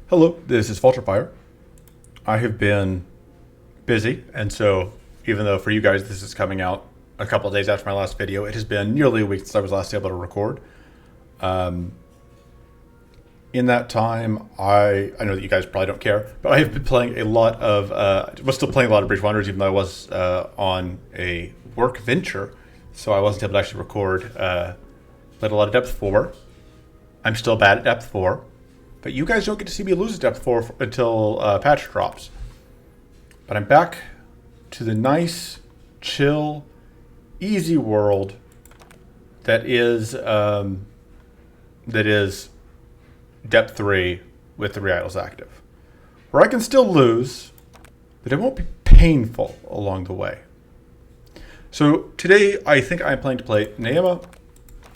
Hello, this is Vulturefire. I have been busy, and so even though for you guys this is coming out a couple of days after my last video, it has been nearly a week since I was last able to record. In that time, I know that you guys probably don't care, but I have been playing a lot of, was still playing a lot of Breach Wanderers, even though I was on a work venture, so I wasn't able to actually record. Played a lot of Depth 4. I'm still bad at Depth 4. But you guys don't get to see me lose Depth 4 until patch drops. But I'm back to the nice, chill, easy world that is Depth 3 with the re-idols active. Where I can still lose, but it won't be painful along the way. So today I think I'm planning to play Nayema.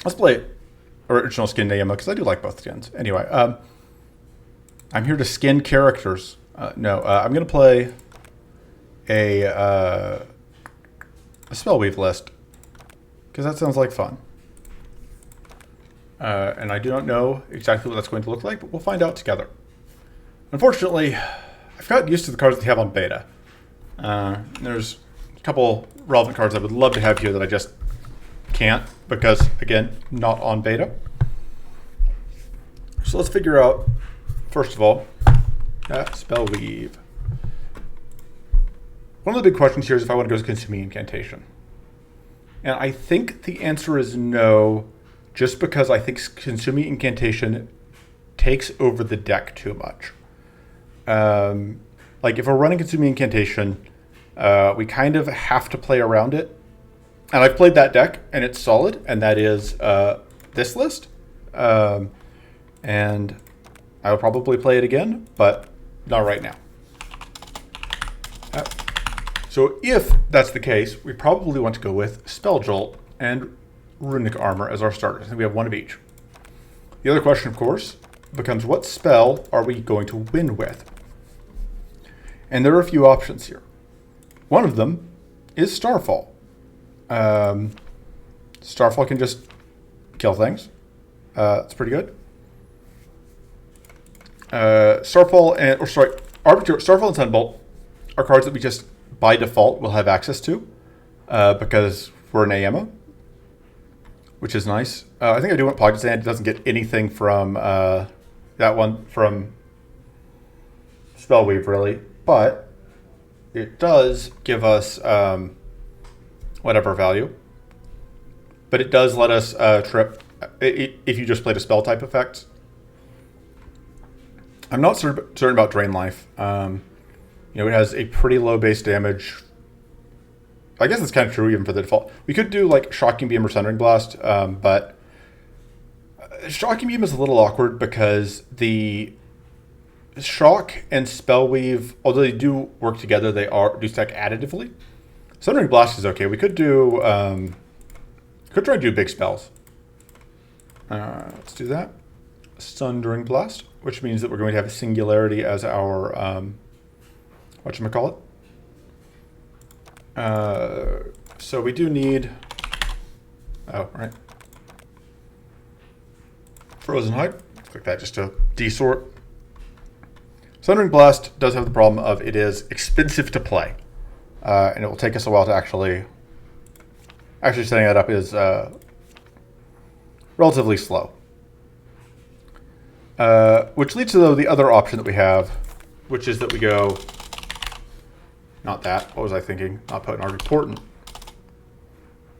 Let's play original skin Nayema because I do like both skins. Anyway, I'm here to skin characters. I'm going to play a spell weave list because that sounds like fun. And I do not know exactly what that's going to look like, but we'll find out together. Unfortunately, I've gotten used to the cards that they have on beta. There's a couple relevant cards I would love to have here that I just can't because, again, not on beta. So let's figure out, first of all, spell weave. One of the big questions here is if I want to go to consuming incantation. And I think the answer is no, just because I think consuming incantation takes over the deck too much. Like if we're running consuming incantation, we kind of have to play around it. And I've played that deck and it's solid, and that is this list. And I will probably play it again, but not right now. So if that's the case, we probably want to go with Spell Jolt and Runic Armor as our starters. I think we have one of each. The other question, of course, becomes what spell are we going to win with? And there are a few options here. One of them is Starfall. Starfall can just kill things. That's pretty good. Starfall and Sunbolt are cards that we just by default will have access to because we're an Nayema, which is nice. I think I do want Pocket Sand. It doesn't get anything from that one from Spellweave really, but it does give us whatever value. But it does let us trip if you just played a spell type effect. I'm not certain about Drain Life. It has a pretty low base damage. I guess it's kind of true even for the default. We could do like Shocking Beam or Sundering Blast, but Shocking Beam is a little awkward because the Shock and Spellweave, although they do work together, they do stack additively. Sundering Blast is okay. We could do try to do big spells. Let's do that. Sundering Blast, which means that we're going to have a Singularity as our whatchamacallit. So we do need Frozen Hype. Click that just to desort. Sundering Blast does have the problem of it is expensive to play. And it will take us a while to actually setting that up is relatively slow. Which leads to the other option that we have, which is that we go, not that, what was I thinking? Not Potent Artery, Portent.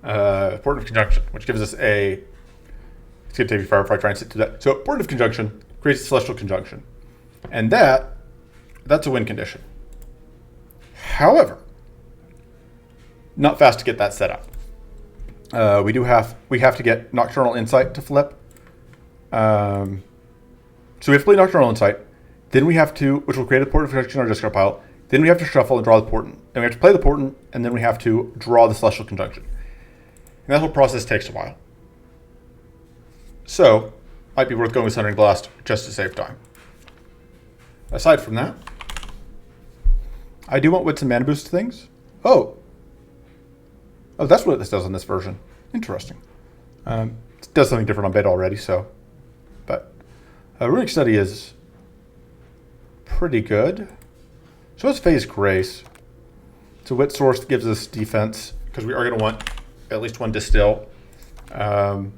Portent of Conjunction, which gives us it's going to take me forever if I try and sit through that. So Portent of Conjunction creates a Celestial Conjunction. And that's a win condition. However, not fast to get that set up. We have to get Nocturnal Insight to flip. So we have to play Nocturnal Insight. Then we have to, which will create a Portent of Conjunction in our discard pile. Then we have to shuffle and draw the Portent. And we have to play the Portent, and then we have to draw the Celestial Conjunction. And that whole process takes a while. So, might be worth going with Sundering Blast just to save time. Aside from that, I do want Wits and Mana Boost things. Oh, that's what this does on this version. Interesting. It does something different on beta already, so. But Runic Study is pretty good. So is Phase Grace. So Wit Source gives us defense, because we are going to want at least one Distill. Probably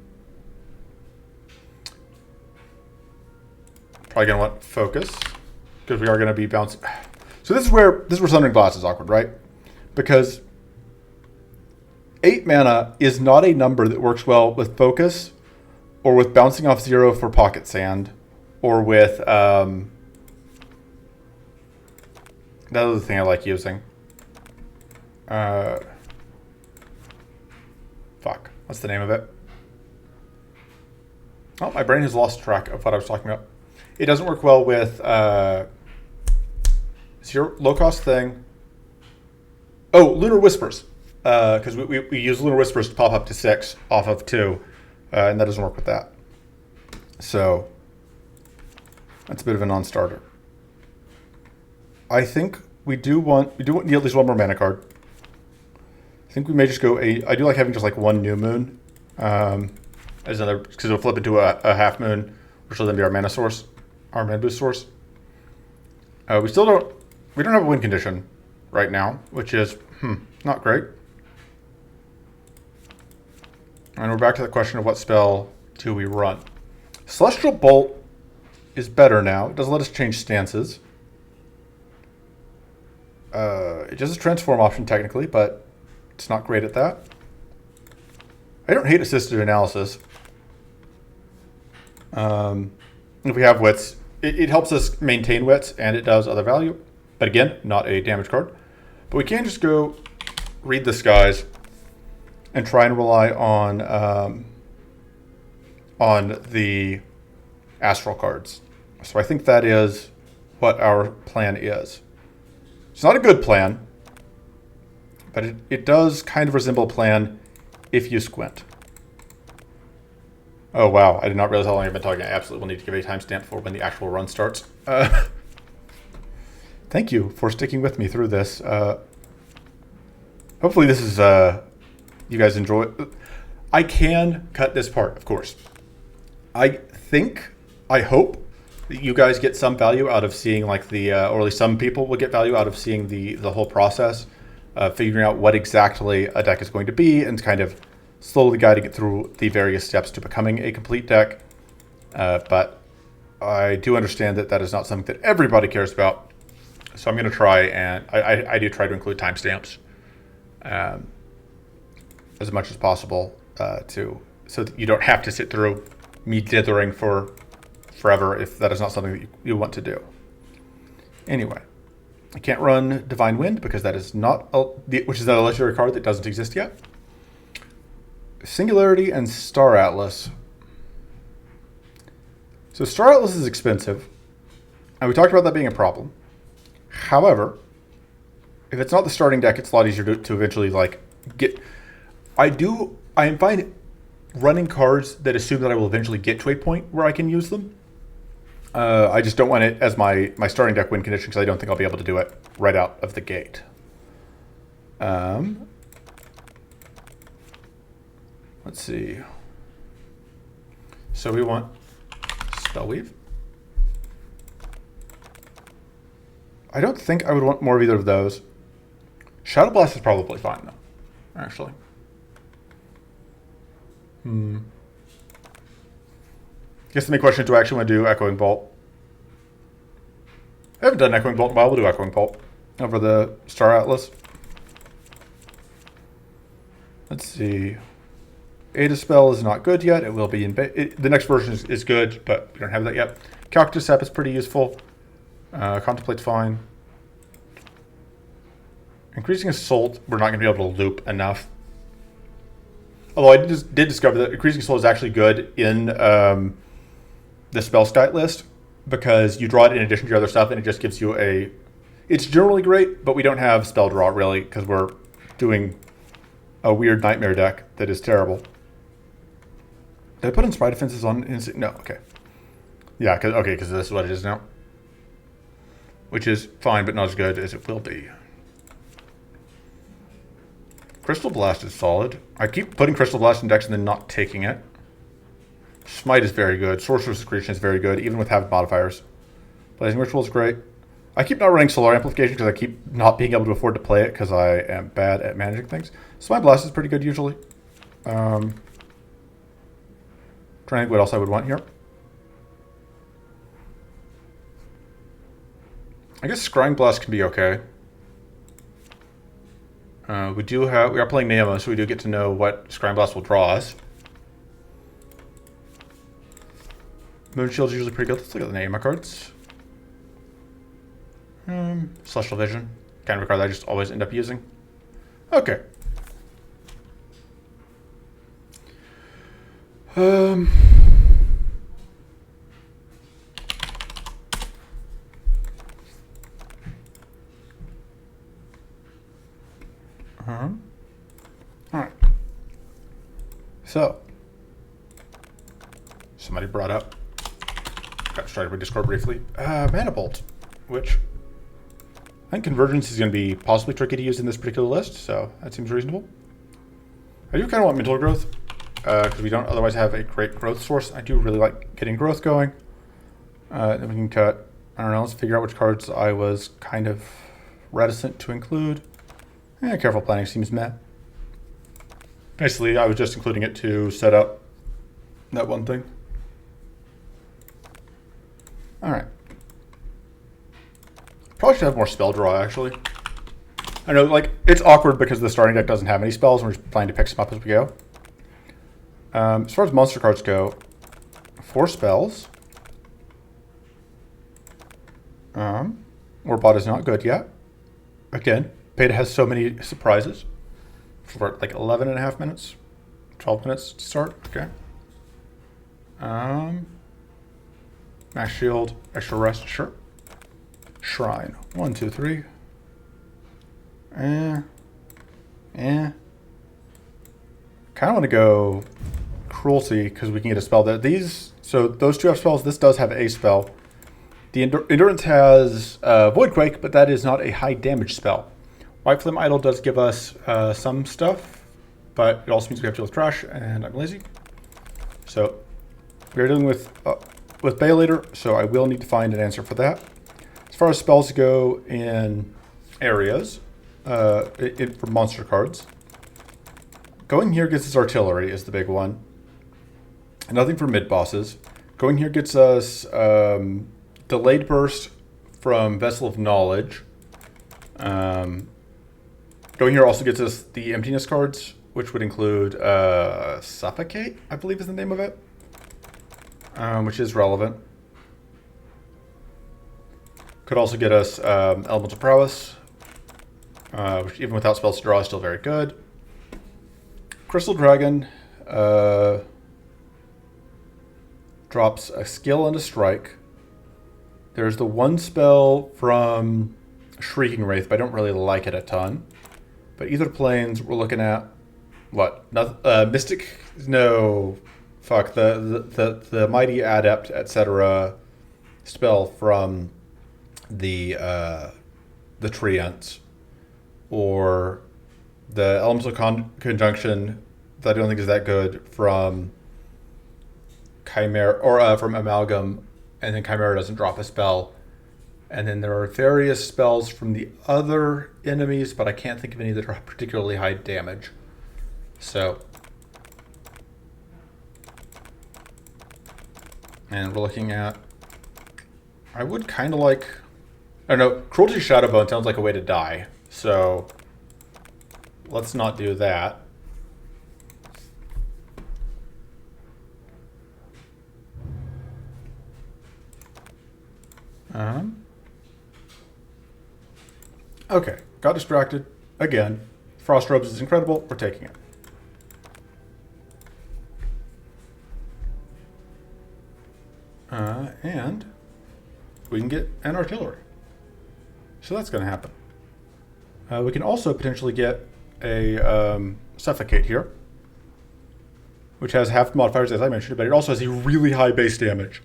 going to want Focus, because we are going to be bouncing. So this is where Sundering Blast is awkward, right? Because 8 mana is not a number that works well with Focus, or with bouncing off 0 for Pocket Sand, or with that other thing I like using. Fuck. What's the name of it? Oh, my brain has lost track of what I was talking about. It doesn't work well with low cost thing. Oh, Lunar Whispers. Because we use Lunar Whispers to pop up to 6 off of 2. And that doesn't work with that. So that's a bit of a non-starter. I think we do need at least one more mana card. I think we may just go I do like having just like one new moon. As another, because it'll flip into a half moon, which will then be our mana source, our mana boost source. We don't have a win condition right now, which is not great. And we're back to the question of what spell do we run. Celestial Bolt is better now. It doesn't let us change stances. It does a transform option technically, but it's not great at that. I don't hate assisted analysis. If we have wits, it helps us maintain wits, and it does other value. But again, not a damage card. But we can just go read the skies and try and rely on the astral cards. So I think that is what our plan is. It's not a good plan, but it does kind of resemble a plan if you squint. Oh wow, I did not realize how long I've been talking. I absolutely will need to give a timestamp for when the actual run starts. Thank you for sticking with me through this. Hopefully this is you guys enjoy it. I can cut this part, of course. I hope that you guys get some value out of seeing like or at least some people will get value out of seeing the whole process, figuring out what exactly a deck is going to be and kind of slowly guiding it through the various steps to becoming a complete deck. But I do understand that that is not something that everybody cares about. So I'm going to try, and I do try to include timestamps as much as possible so that you don't have to sit through me dithering for forever if that is not something that you want to do. Anyway, I can't run Divine Wind because that is which is not a legendary card that doesn't exist yet. Singularity and Star Atlas. So Star Atlas is expensive, and we talked about that being a problem. However, if it's not the starting deck, it's a lot easier to eventually like get. I am fine running cards that assume that I will eventually get to a point where I can use them. I just don't want it as my starting deck win condition because I don't think I'll be able to do it right out of the gate. Let's see. So we want Spellweave. I don't think I would want more of either of those. Shadow Blast is probably fine though, actually. I guess the main question is, do I actually want to do Echoing Bolt? I haven't done Echoing Bolt in a while. We'll do Echoing Bolt over the Star Atlas. Let's see. Ada Spell is not good yet. It will be in the next version is good, but we don't have that yet. Calculus Step is pretty useful. Contemplate's fine. Increasing Assault, we're not going to be able to loop enough. Although I did discover that Increasing Assault is actually good in the spell stat list because you draw it in addition to your other stuff, and it just gives you it's generally great, but we don't have spell draw really because we're doing a weird nightmare deck that is terrible. Did I put in Spry Defenses on? No, okay. Yeah, because this is what it is now. Which is fine, but not as good as it will be. Crystal Blast is solid. I keep putting Crystal Blast in decks and then not taking it. Smite is very good. Sorcerer's Secretion is very good, even with Habit modifiers. Blazing Ritual is great. I keep not running solar amplification because I keep not being able to afford to play it because I am bad at managing things. So my blast is pretty good usually. Trying to think what else I would want here. I guess scrying blast can be okay. We are playing Nayema, so we do get to know what scrying blast will draw us. Moon shield's usually pretty good. Let's look at the Nayema cards. Celestial Vision, kind of a card that I just always end up using. Okay. Alright. So, somebody brought up, got started with Discord briefly, Mana Bolt, which I think Convergence is going to be possibly tricky to use in this particular list, so that seems reasonable. I do kind of want Mental Growth, because we don't otherwise have a great growth source. I do really like getting growth going. Then we can cut, I don't know, let's figure out which cards I was kind of reticent to include. Careful Planning seems meh. Basically, I was just including it to set up that one thing. Alright. Probably should have more spell draw, actually. I know, like, it's awkward because the starting deck doesn't have any spells, and we're just planning to pick some up as we go. As far as monster cards go, 4 spells. Warbot is not good yet. Again, Beta has so many surprises. For like 11 and a half minutes, 12 minutes to start. Okay. Max shield, extra rest, sure. Shrine, 1, 2, 3. Kind of want to go Cruelty because we can get a spell there. So those 2 have spells. This does have a spell. The Endurance has Voidquake, but that is not a high damage spell. White Flame Idol does give us some stuff, but it also means we have to deal with trash, and I'm lazy. So we are dealing with Bay later, so I will need to find an answer for that. As far as spells go in areas, for monster cards, going here gets us Artillery is the big one. Nothing for mid bosses. Going here gets us Delayed Burst from Vessel of Knowledge. Going here also gets us the Emptiness cards, which would include Suffocate, I believe is the name of it, which is relevant. Could also get us Elemental Prowess, which even without spells to draw is still very good. Crystal Dragon drops a skill and a strike. There's the one spell from Shrieking Wraith, but I don't really like it a ton. But either planes, we're looking at what? Mystic? No, fuck the Mighty Adept, etc. spell from the Treants, or the Elemental Conjunction that I don't think is that good from Chimera or from Amalgam, and then Chimera doesn't drop a spell. And then there are various spells from the other enemies, but I can't think of any that are particularly high damage. So, and we're looking at, I would kind of like, I don't know, Cruelty Shadowbone sounds like a way to die. So, let's not do that. Okay, got distracted. Again, Frost Robes is incredible. We're taking it. And we can get an Artillery. So that's going to happen. We can also potentially get a Suffocate here, which has half the modifiers as I mentioned, but it also has a really high base damage.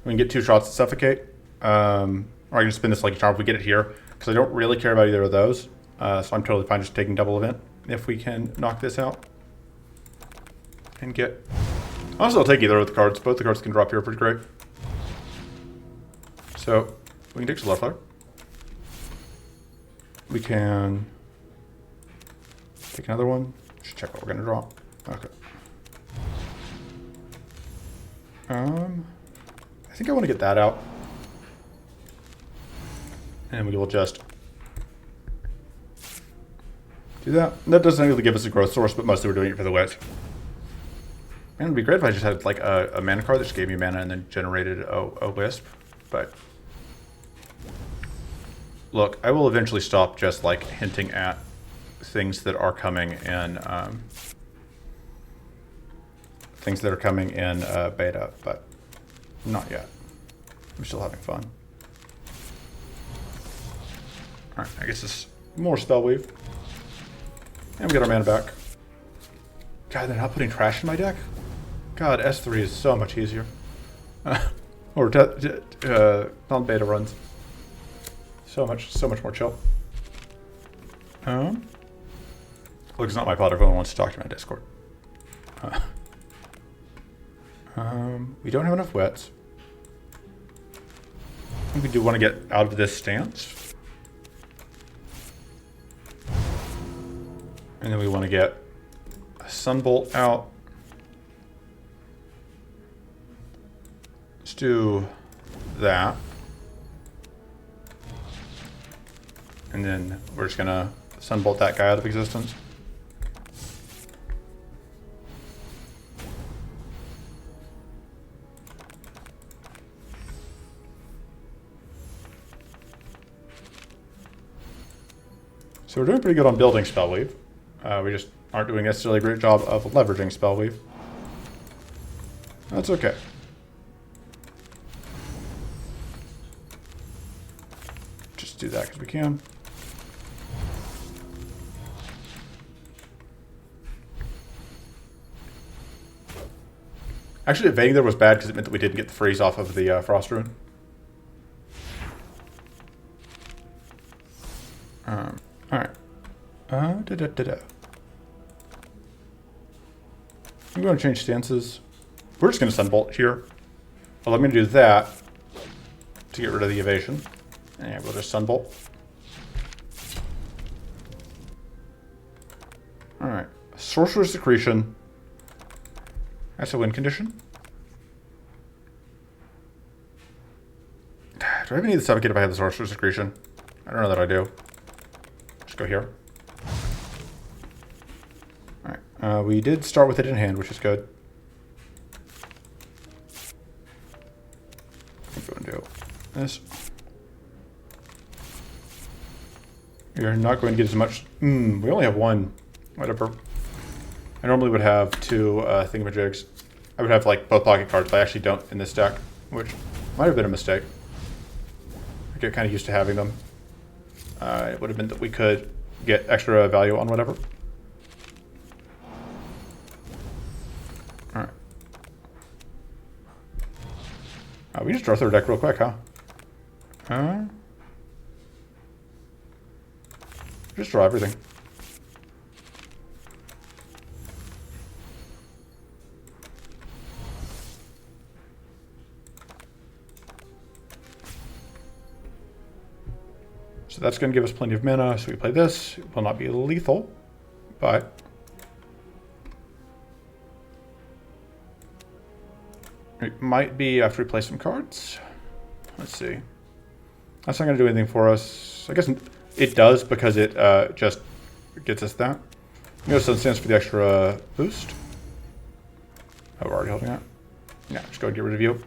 We can get 2 shots to Suffocate. Or I can spin this like a charm if we get it here, because I don't really care about either of those. So I'm totally fine just taking double event if we can knock this out. And get... Honestly, I'll take either of the cards. Both the cards can drop here pretty great. So, we can take Solar Flare. We can take another one. Just check what we're gonna draw. Okay. I think I want to get that out. And we will just do that. That doesn't really give us a growth source, but mostly we're doing it for the width. And it'd be great if I just had like a mana card that just gave me mana and then generated a wisp. But look, I will eventually stop just like hinting at things that are coming in beta, but not yet. I'm still having fun. All right, I guess it's more spell weave. And we get our mana back. God, they're not putting trash in my deck? God, S3 is so much easier. Or non-beta runs. So much more chill. Look, it's not my pod. Everyone wants to talk to me on Discord. We don't have enough wets. I think we do want to get out of this stance. And then we want to get a Sunbolt out. Let's do that. And then we're just going to Sunbolt that guy out of existence. So we're doing pretty good on building Spellweave. We just aren't doing necessarily a great job of leveraging Spellweave. That's okay. Just do that because we can. Actually, evading there was bad because it meant that we didn't get the freeze off of the Frost Rune. Alright. I'm going to change stances. We're just going to Sunbolt here. Well, I'm going to do that to get rid of the evasion. And we'll just Sunbolt. Alright. Sorcerer's Secretion. That's a win condition. Do I even need to suffocate if I have the Sorcerer's Secretion? I don't know that I do. Just go here. Alright. We did start with it in hand, which is good. I'm going to do this. You're not going to get as much. We only have one. Whatever. I normally would have two thingamajigs. I would have like both pocket cards, but I actually don't in this deck, which might have been a mistake. I get kind of used to having them. It would have been that we could get extra value on whatever. Alright. We just draw through our deck real quick, huh? Just draw everything. So that's going to give us plenty of mana. So we play this. It will not be lethal, but it might be after we play some cards. Let's see. That's not going to do anything for us. I guess it does because it just gets us that. We have Sunstance for the extra boost. Oh, we're already holding that. Yeah, just go and get rid of you.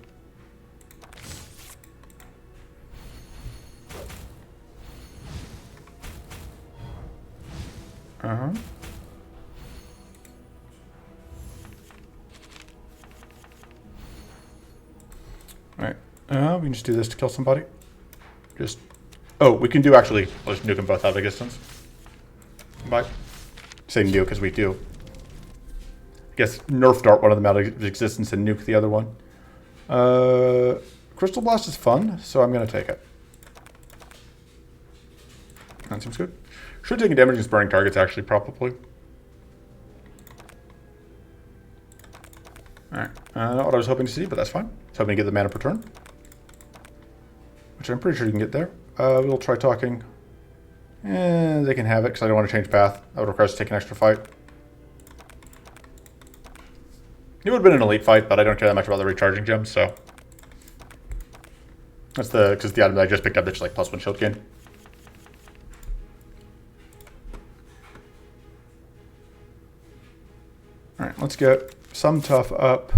Alright. We can just do this to kill somebody. Just... Oh, we can do actually... Let's nuke them both out of existence. Bye. Say nuke because we do. I guess nerf dart one of them out of existence and nuke the other one. Crystal Blast is fun, so I'm going to take it. That seems good. Should take damage against burning targets, actually, probably. Alright. Not what I was hoping to see, but that's fine. I was hoping to get the mana per turn. Which I'm pretty sure you can get there. We'll try talking. And they can have it because I don't want to change path. That would require us to take an extra fight. It would have been an elite fight, but I don't care that much about the recharging gems, so. That's because the item that I just picked up that's like +1 shield gain. Alright, let's get some tough up.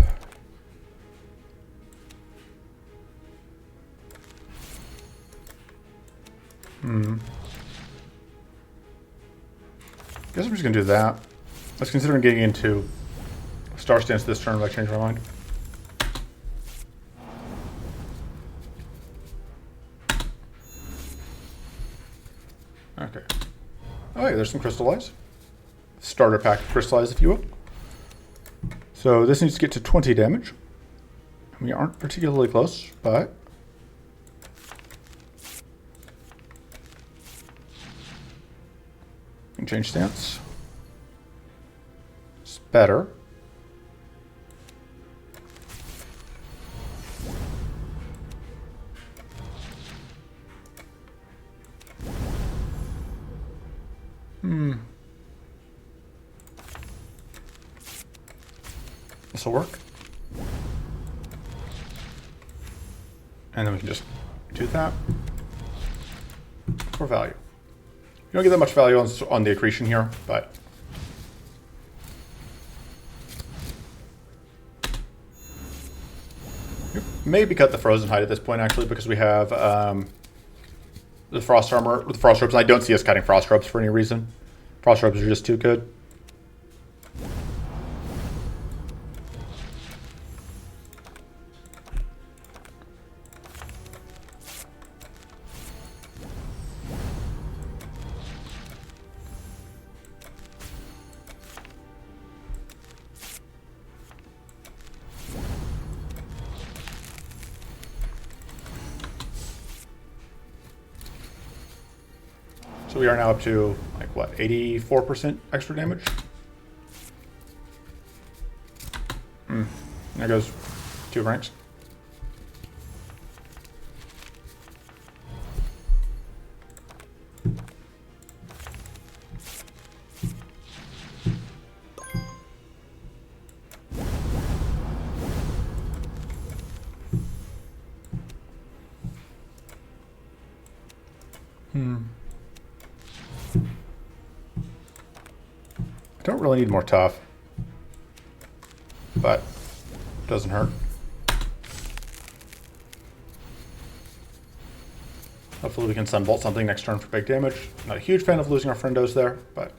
Guess I'm just gonna do that. I was considering getting into Star Stance this turn, but I changed my mind. Okay. Oh, yeah, there's some crystallize. Starter pack crystallize, if you will. So this needs to get to 20 damage. We aren't particularly close, but we can change stance. It's better. This will work. And then we can just do that for value. You don't get that much value on the accretion here, but maybe cut the frozen hide at this point actually, because we have the frost armor with frost robes. And I don't see us cutting frost robes for any reason. Frost robes are just too good. So we are now up to, like, what, 84% extra damage? There goes 2 ranks. I don't really need more tough, but it doesn't hurt. Hopefully we can sunbolt something next turn for big damage. Not a huge fan of losing our friendos there, but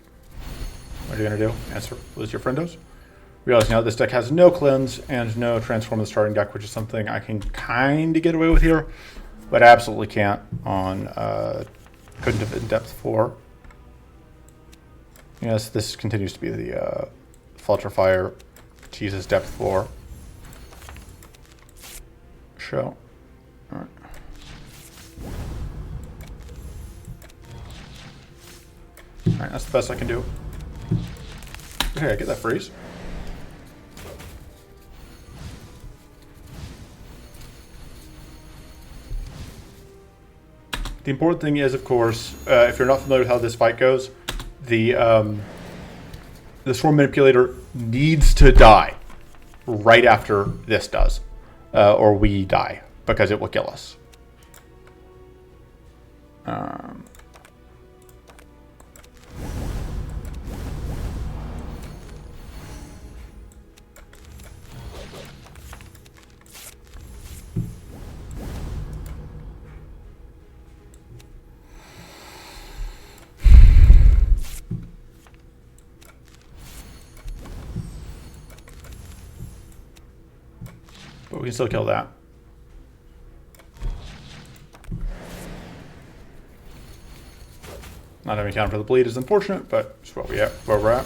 what are you going to do? Lose your friendos? Realize now this deck has no cleanse and no transform the starting deck, which is something I can kind of get away with here, but absolutely can't on couldn't have in depth 4. Yes, this continues to be the Flutter Jesus depth 4 show. All right. All right, that's the best I can do. Okay, I get that freeze. The important thing is, of course, if you're not familiar with how this fight goes, the Swarm Manipulator needs to die right after this does, or we die, because it will kill us. But we can still kill that. Not having counter for the bleed is unfortunate, but it's what where we're at.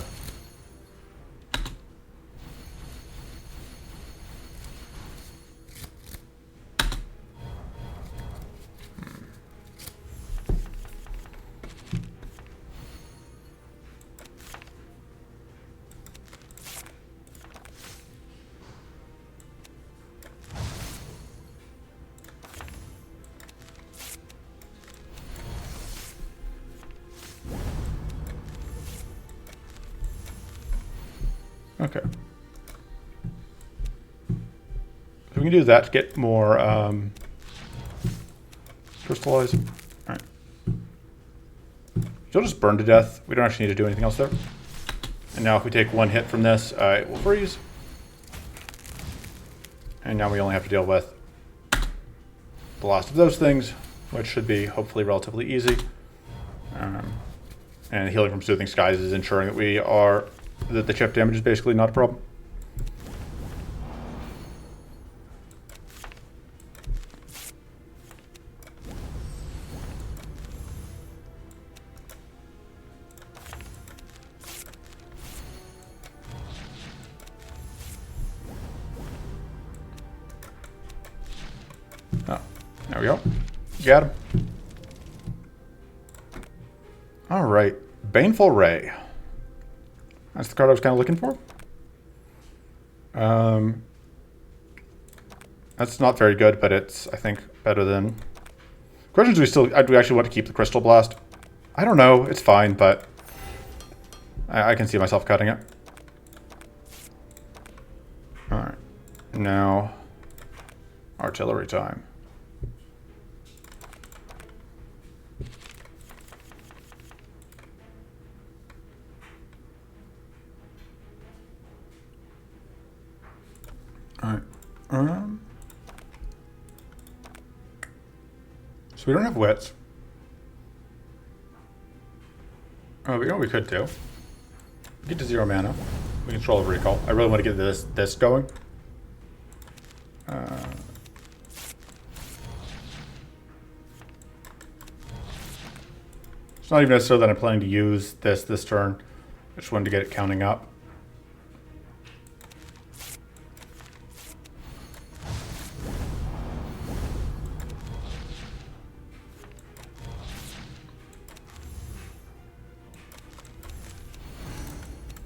Okay. So we can do that to get more crystallize. All right. You'll just burn to death. We don't actually need to do anything else there. And now if we take one hit from this, it will freeze. And now we only have to deal with the last of those things, which should be hopefully relatively easy. And healing from Soothing Skies is ensuring that the chip damage is basically not a problem. Oh, there we go. Got him. All right, Baneful Ray. That's the card I was kind of looking for. That's not very good, but it's, I think, better than... Questions, do we actually want to keep the Crystal Blast? I don't know, it's fine, but I can see myself cutting it. All right, now artillery time. All right. So we don't have wits. Oh, we know what we could do. Get to 0 mana. We control a recall. I really want to get this going. It's not even necessarily that I'm planning to use this turn. I just wanted to get it counting up.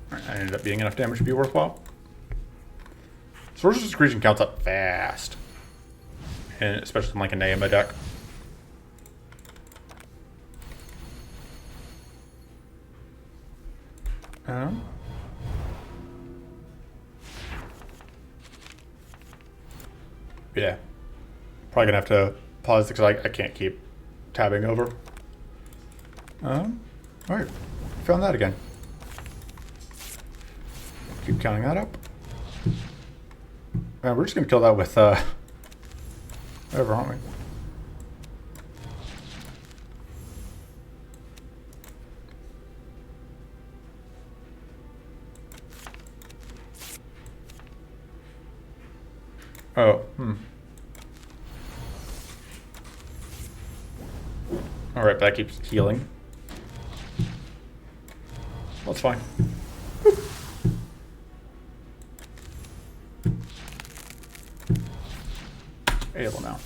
That ended up being enough damage to be worthwhile. Sorcerer's Secretion counts up fast. And especially in like a Nayema deck. Yeah. Probably gonna have to pause because I can't keep tabbing over. Alright. Found that again. Keep counting that up. We're just gonna kill that with whatever, aren't we? Oh, Alright, but that keeps healing. That's fine. Able now.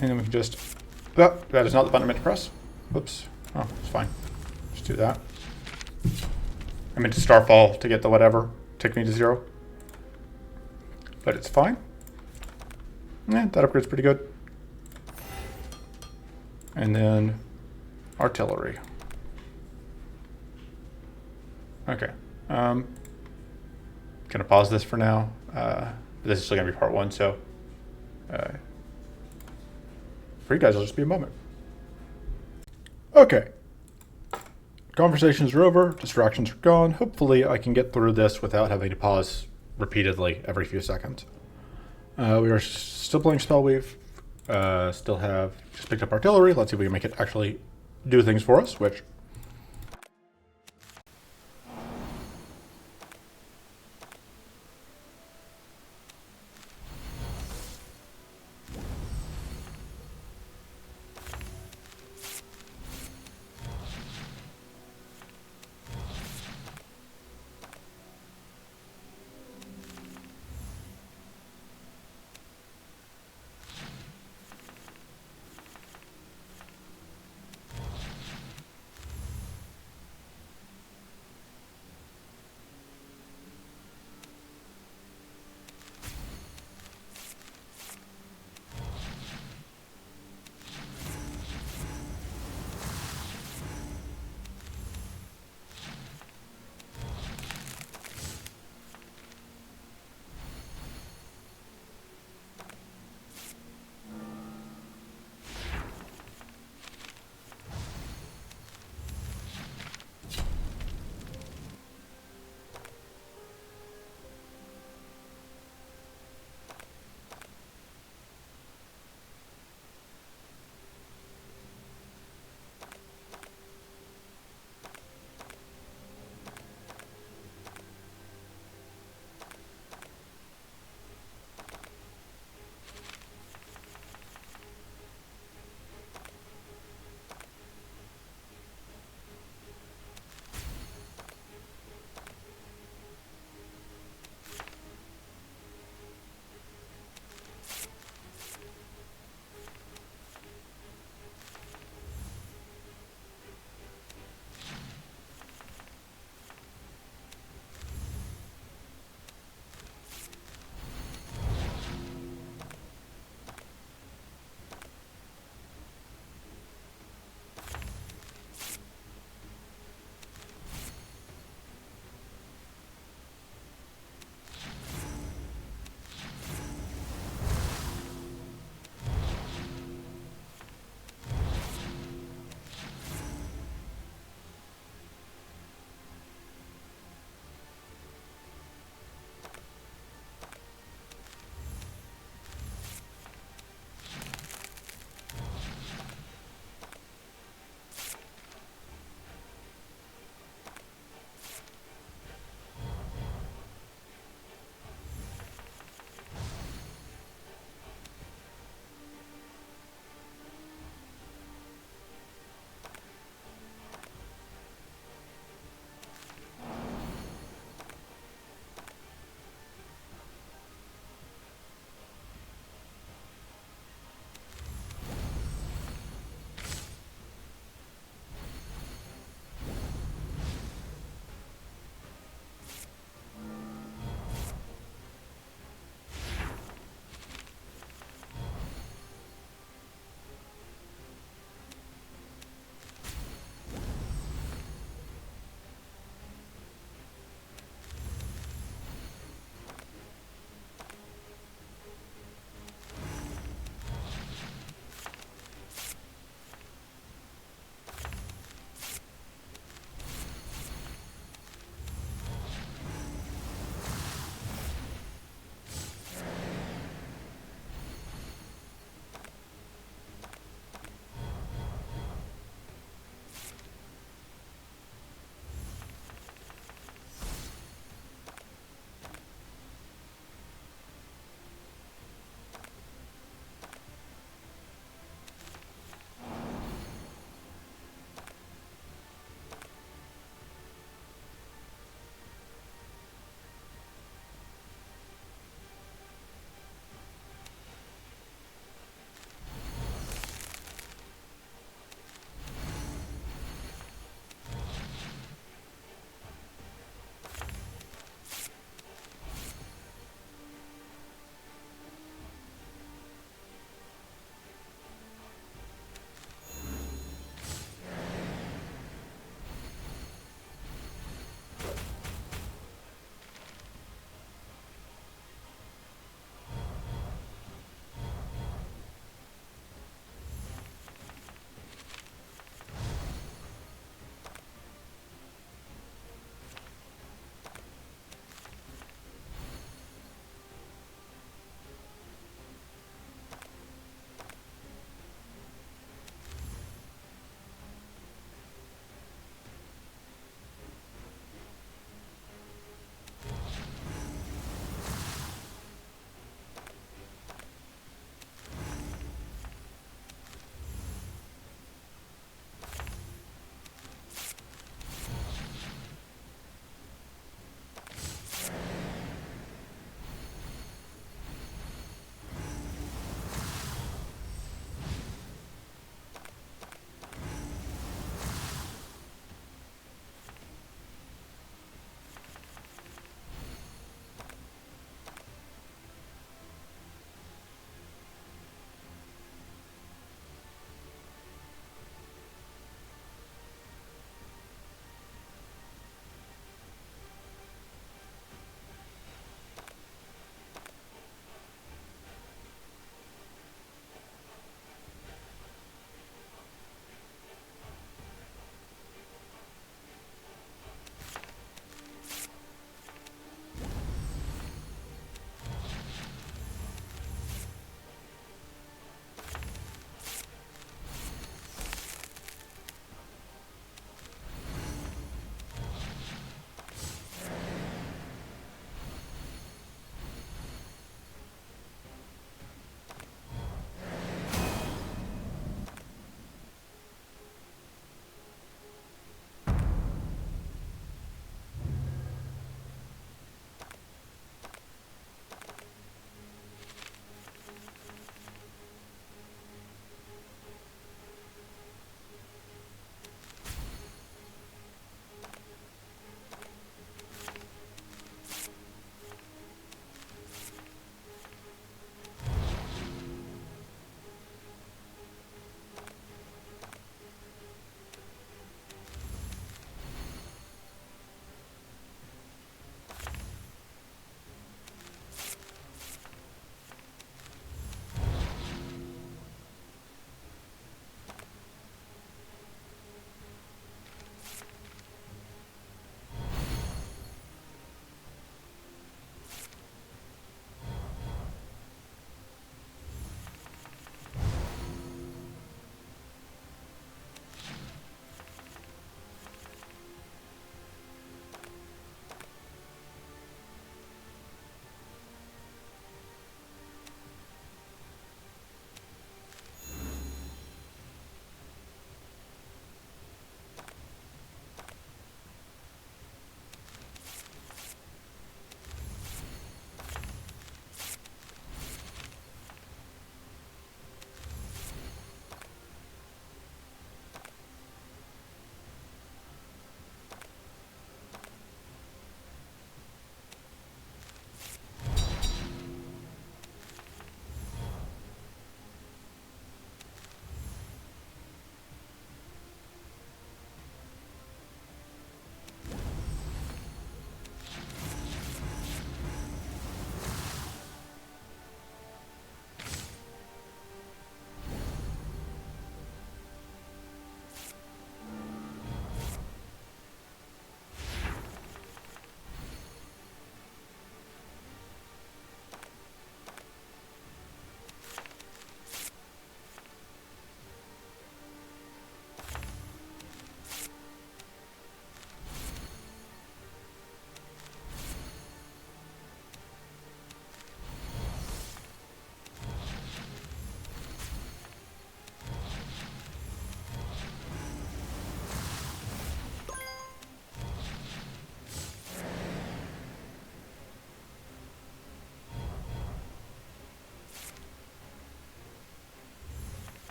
And then we can just... Oh, that is not the button I meant to press. Whoops. Oh, it's fine. Just do that. I meant to Starfall to get the whatever. Take me to 0. But it's fine. Yeah, that upgrade's pretty good. And then artillery. Okay. Gonna pause this for now. This is still gonna be part 1, so for you guys, it'll just be a moment. Okay. Conversations are over, distractions are gone. Hopefully I can get through this without having to pause repeatedly every few seconds. We are still playing Spellweave. Still have just picked up artillery. Let's see if we can make it actually do things for us, which...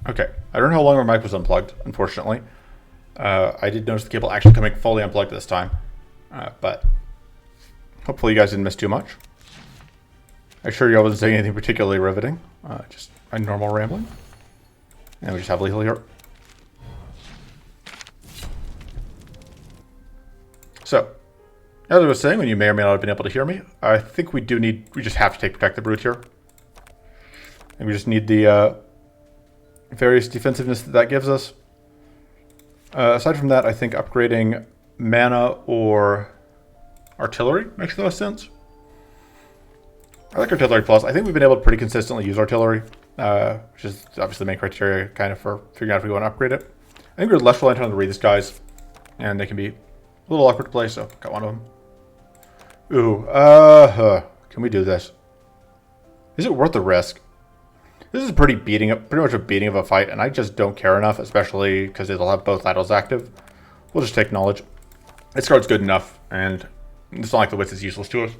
Okay, I don't know how long my mic was unplugged, unfortunately. I did notice the cable actually coming fully unplugged this time, but hopefully you guys didn't miss too much. I assure you I wasn't saying anything particularly riveting, just a normal rambling. And we just have lethal here. So, as I was saying, when you may or may not have been able to hear me, I think we just have to take Protect the Brute here. And we just need the various defensiveness that gives us. Aside from that, I think upgrading mana or artillery makes the most sense. I like artillery plus. I think we've been able to pretty consistently use artillery, which is obviously the main criteria kind of for figuring out if we want to upgrade it. I think we're less reliant on the Reed guys, and they can be a little awkward to play, so got one of them. Ooh, can we do this? Is it worth the risk? This is pretty much a beating of a fight, and I just don't care enough, especially because it'll have both laterals active. We'll just take knowledge. This card's good enough, and it's not like the Wits is useless to us.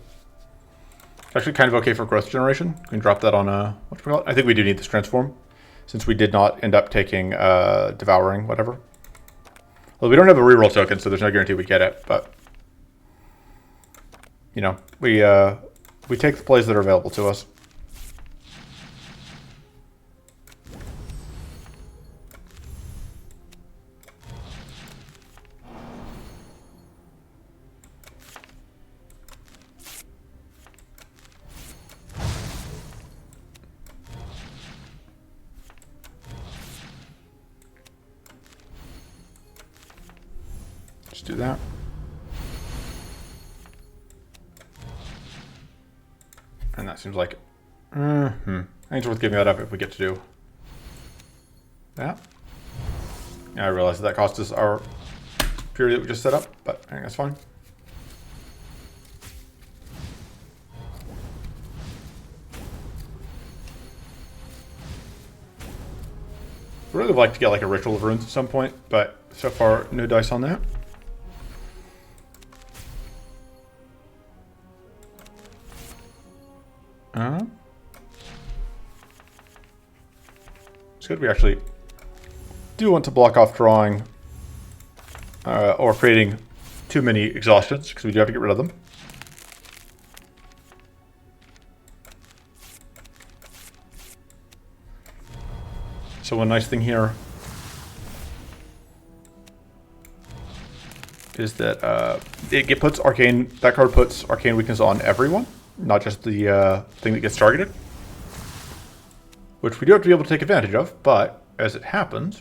It's actually kind of okay for growth generation. We can drop that on whatchamacallit. I think we do need this transform, since we did not end up taking devouring, whatever. Well, we don't have a reroll token, so there's no guarantee we get it, but you know, we take the plays that are available to us. Just do that. And that seems like I think it's worth giving that up if we get to do that. Yeah, I realize that cost us our period that we just set up, but I think that's fine. I'd really like to get like a ritual of runes at some point, but so far no dice on that. It's good we actually do want to block off drawing or creating too many exhaustions, because we do have to get rid of them. So one nice thing here is that that card puts arcane weakness on everyone, not just the thing that gets targeted, which we do have to be able to take advantage of, but as it happens,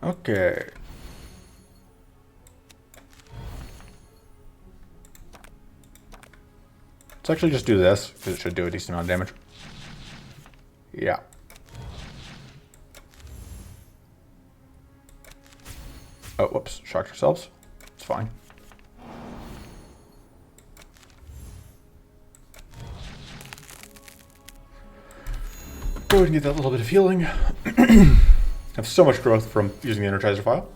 okay. Let's actually just do this, because it should do a decent amount of damage. Yeah. Oh, whoops. Shocked ourselves. It's fine. Go ahead and get that little bit of healing. Have so much growth from using the Energizer file.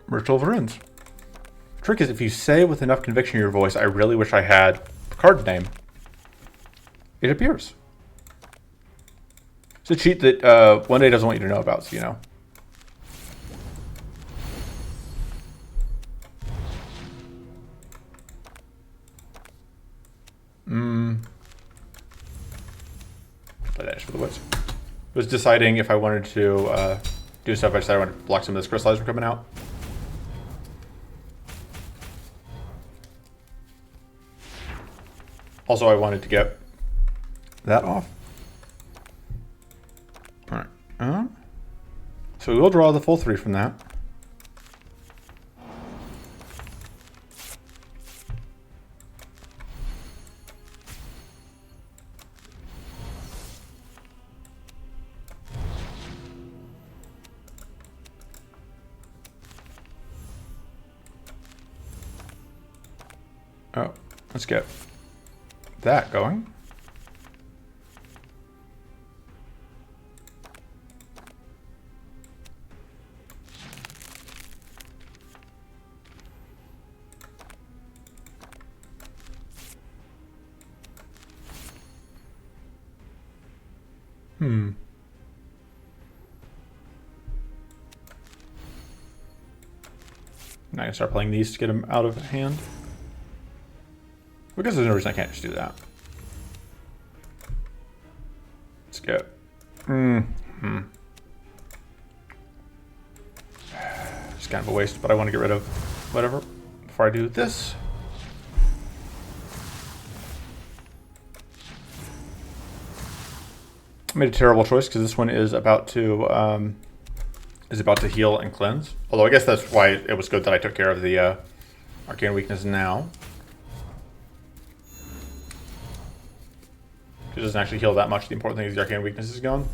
Ritual of Runes. The trick is if you say with enough conviction in your voice, I really wish I had the card name, it appears. It's a cheat that One Day doesn't want you to know about, so you know. Play that just for the wits. I was deciding if I wanted to do stuff. I decided I wanted to block some of this crystallizer from coming out. Also, I wanted to get that off. All right. So we will draw the full 3 from that. Oh, Let's get that going. Now I can start playing these to get them out of hand. Because there's no reason I can't just do that. Let's go. Just kind of a waste, but I want to get rid of whatever before I do this. I made a terrible choice because this one is about to heal and cleanse. Although I guess that's why it was good that I took care of the arcane weakness now. It doesn't actually heal that much. The important thing is the arcane weakness is gone.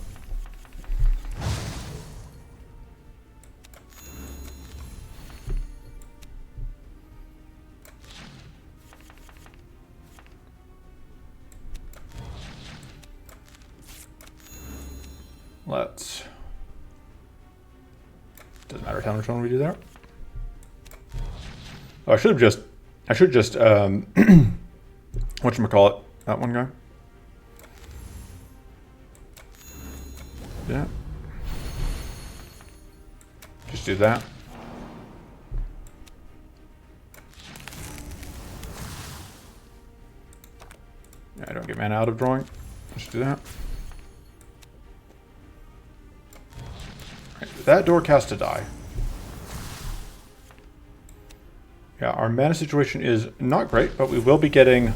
Let's... Doesn't matter how much one we do there. Oh, I should just whatchamacallit, that one guy. Yeah. Just do that. Yeah, I don't get mana out of drawing. Just do that. Right, that door has to die. Yeah, our mana situation is not great, but we will be getting a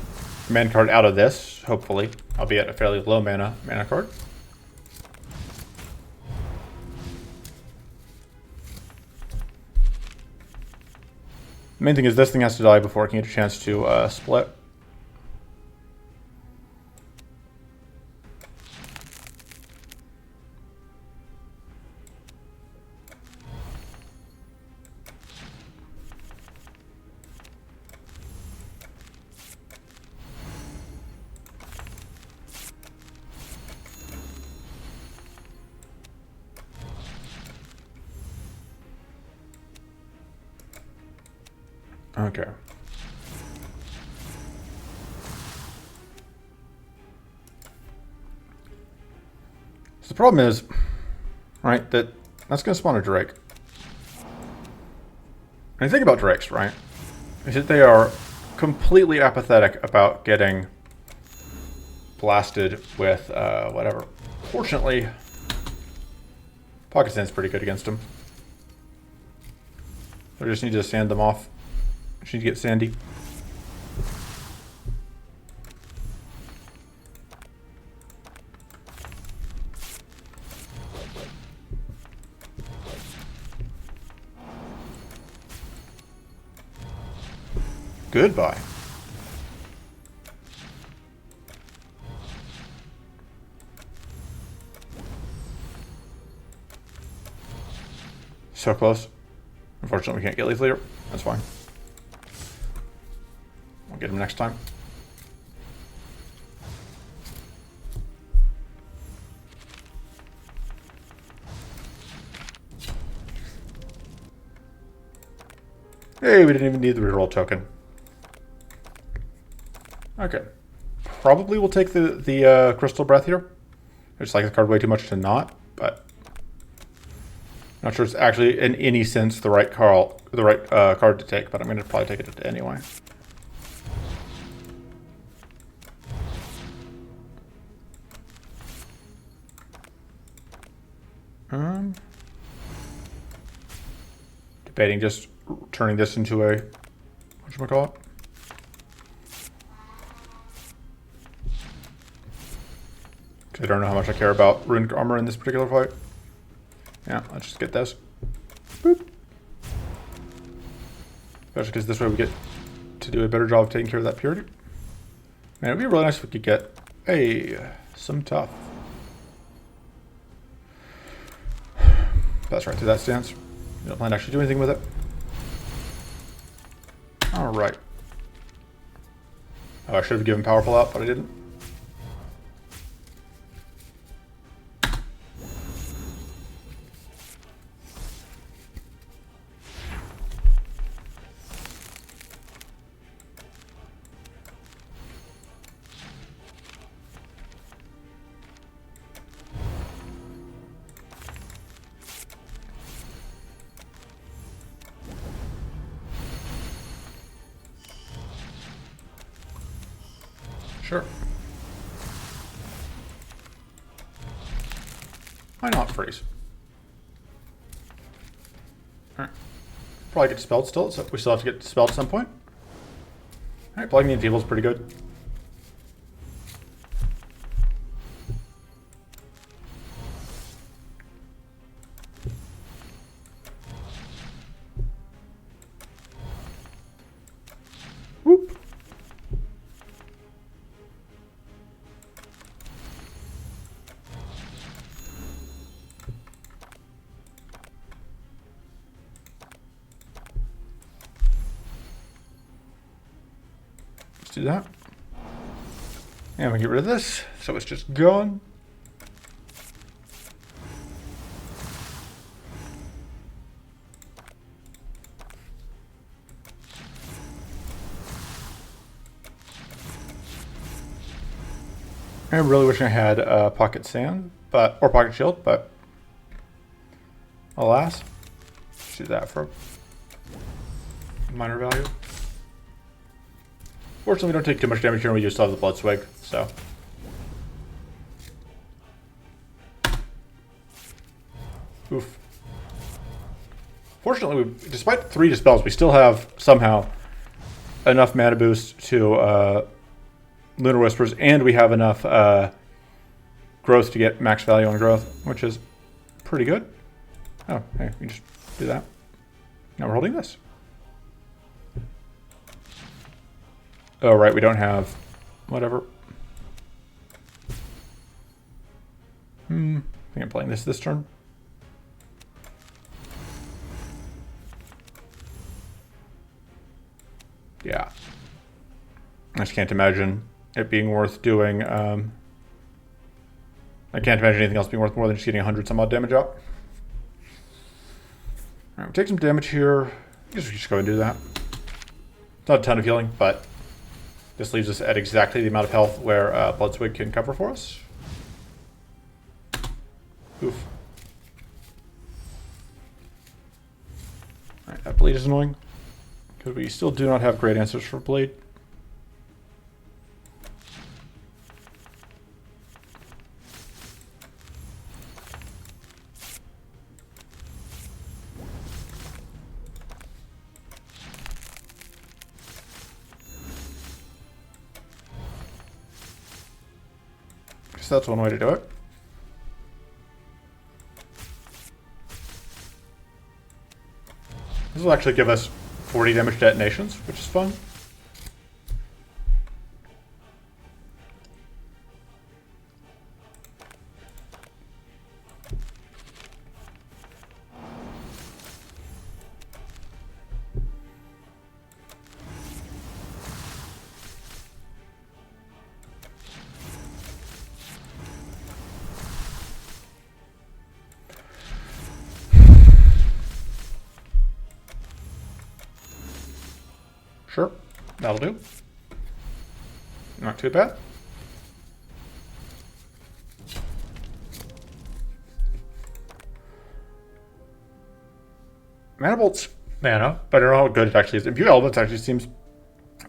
mana card out of this, hopefully. Albeit a fairly low mana card. The main thing is this thing has to die before it can get a chance to split. Okay. So the problem is, right, that's going to spawn a Drake. And the thing about Drakes, right, is that they are completely apathetic about getting blasted with whatever. Fortunately, Pocket Sand's pretty good against them. I just need to sand them off. Just need to get sandy. Goodbye. So close. Unfortunately, we can't get Leaf Leader. That's fine. We'll get him next time. Hey, we didn't even need the reroll token. Okay. Probably we'll take the Crystal Breath here. I just like the card way too much to not, but not sure it's actually in any sense the right card to take, but I'm going to probably take it anyway. Debating just turning this into a whatchamacallit? I don't know how much I care about runic armor in this particular fight. Yeah, let's just get this. Boop. Especially because this way we get to do a better job of taking care of that purity. Man, it would be really nice if we could get some tough. That's right to that stance. You don't plan to actually do anything with it. Alright. Oh, I should have given powerful out, but I didn't. Sure. Why not freeze? Alright. Probably get dispelled still, so we still have to get dispelled at some point. Alright, plugging the enfeeble is pretty good. Whoop. Let's do that. And we get rid of this, so it's just gone. I really wish I had pocket sand, or pocket shield, but alas, let's do that for minor value. Fortunately, we don't take too much damage here, and we do still have the blood swig, so. Oof. Fortunately, despite 3 dispels, we still have somehow enough mana boost to Lunar Whispers, and we have enough growth to get max value on growth, which is pretty good. Oh, hey, we just do that. Now we're holding this. Oh, right, we don't have whatever. I think I'm playing this turn. Yeah. I just can't imagine it being worth doing. I can't imagine anything else being worth more than just getting 100 some odd damage out. Alright, we take some damage here. I guess we just go and do that. It's not a ton of healing, but this leaves us at exactly the amount of health where Blood Swig can cover for us. Oof. Alright, that bleed is annoying. Because we still do not have great answers for bleed. So that's one way to do it. This will actually give us 40 damage detonations, which is fun. Sure, that'll do. Not too bad. Mana Bolt's mana, but I don't know how good it actually is. Imbue Elements actually seems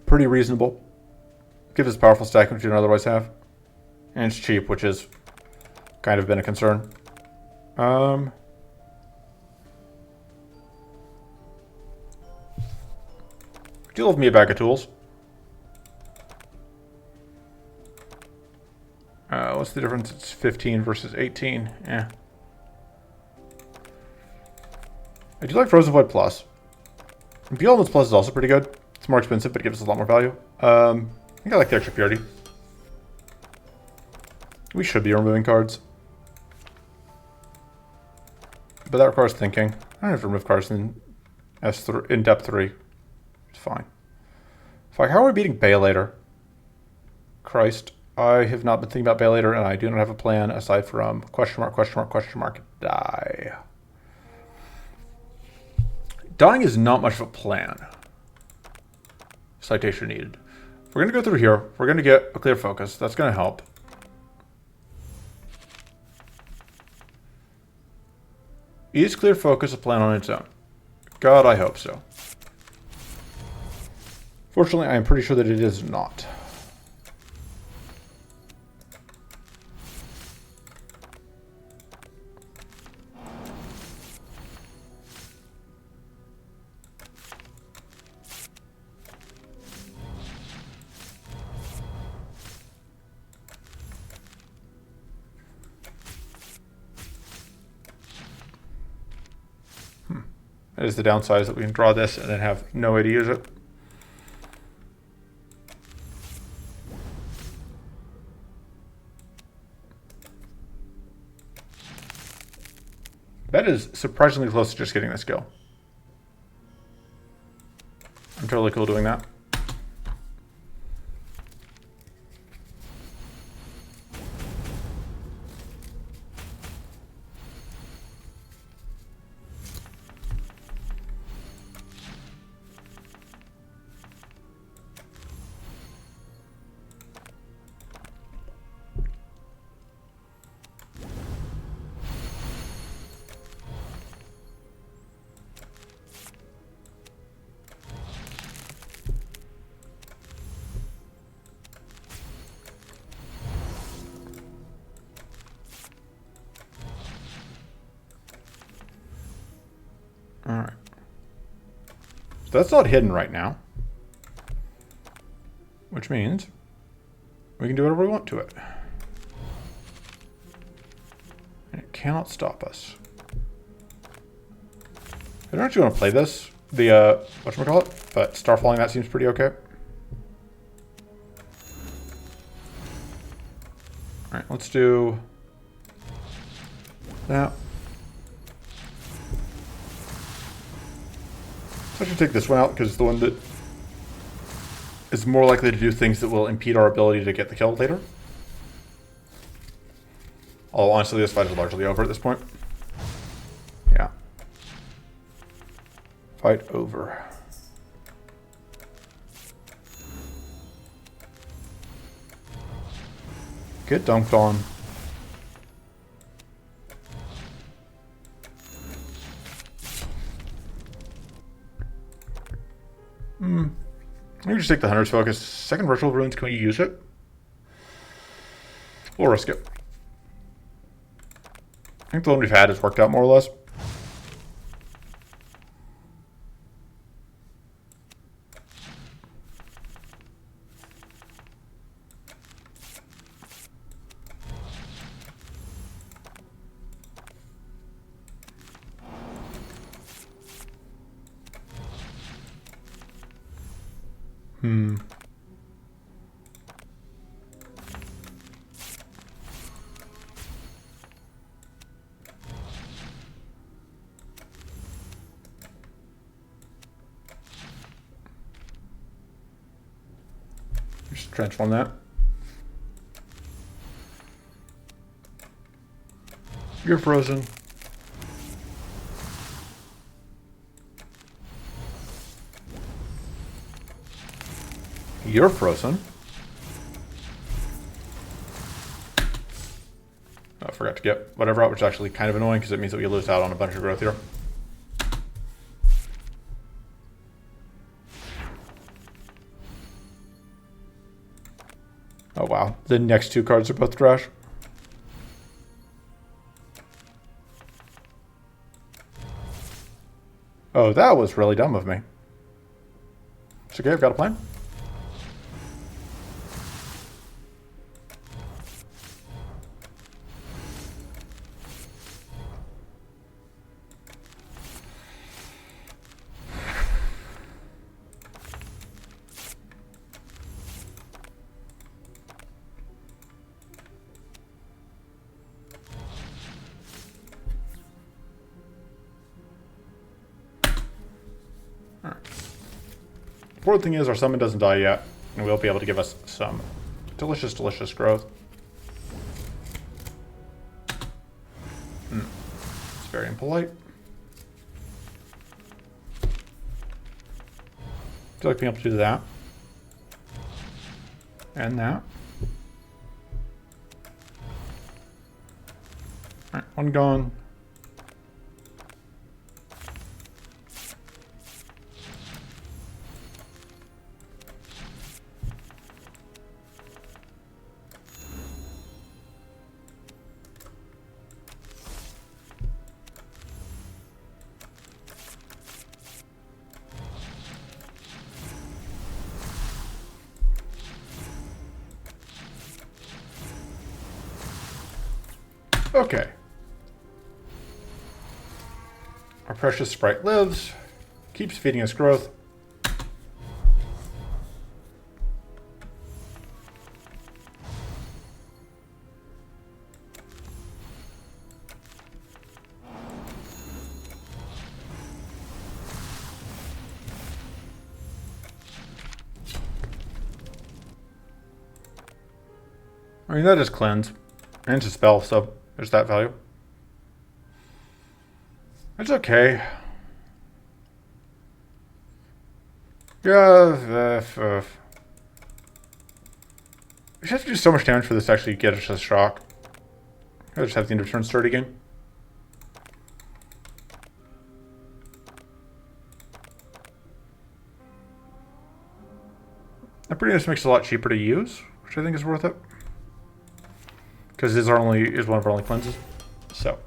pretty reasonable. Gives us a powerful stack which you don't otherwise have. And it's cheap, which has kind of been a concern. Do love me a bag of tools. What's the difference? It's 15 versus 18. Yeah. I do like Frozen Void Plus. Imbue Elements Plus is also pretty good. It's more expensive, but it gives us a lot more value. I think I like the extra purity. We should be removing cards. But that requires thinking. I don't have to remove cards in S3 in depth 3. It's fine. Fuck, how are we beating Bay later? Christ. I have not been thinking about Bay later, and I do not have a plan aside from question mark, question mark, question mark, die. Dying is not much of a plan. Citation needed. We're going to go through here. We're going to get a clear focus. That's going to help. Is clear focus a plan on its own? God, I hope so. Fortunately, I am pretty sure that it is not. That is the downside, is that we can draw this and then have no way to use it. That is surprisingly close to just getting this kill. I'm totally cool doing that. Alright. So that's not hidden right now. Which means we can do whatever we want to it. And it cannot stop us. I don't actually want to play this, the, whatchamacallit, but starfalling that seems pretty okay. Alright, let's do that. I should take this one out because it's the one that is more likely to do things that will impede our ability to get the kill later. Although honestly, this fight is largely over at this point. Yeah. Fight over. Get dunked on. Let me just take the Hunter's Focus. Second Virtual Ruins, can we use it? We'll risk it. I think the one we've had has worked out more or less. Just transform that. You're frozen. You're frozen. I forgot to get whatever out, which is actually kind of annoying because it means that we lose out on a bunch of growth here. Oh wow, the next two cards are both trash. Oh, that was really dumb of me. It's okay, I've got a plan. Important thing is our summon doesn't die yet, and we'll be able to give us some Delicious, delicious growth. It's very impolite. I feel like being able to do that. And that. Alright, one gone. Okay. Our precious sprite lives, keeps feeding us growth. I mean, that is cleanse. And it's a spell, so there's that value. It's okay. Yeah, we have to do so much damage for this to actually get us a shock. I just have the end of turn start again. That pretty much makes it a lot cheaper to use, which I think is worth it. Because this is one of our only cleanses. So.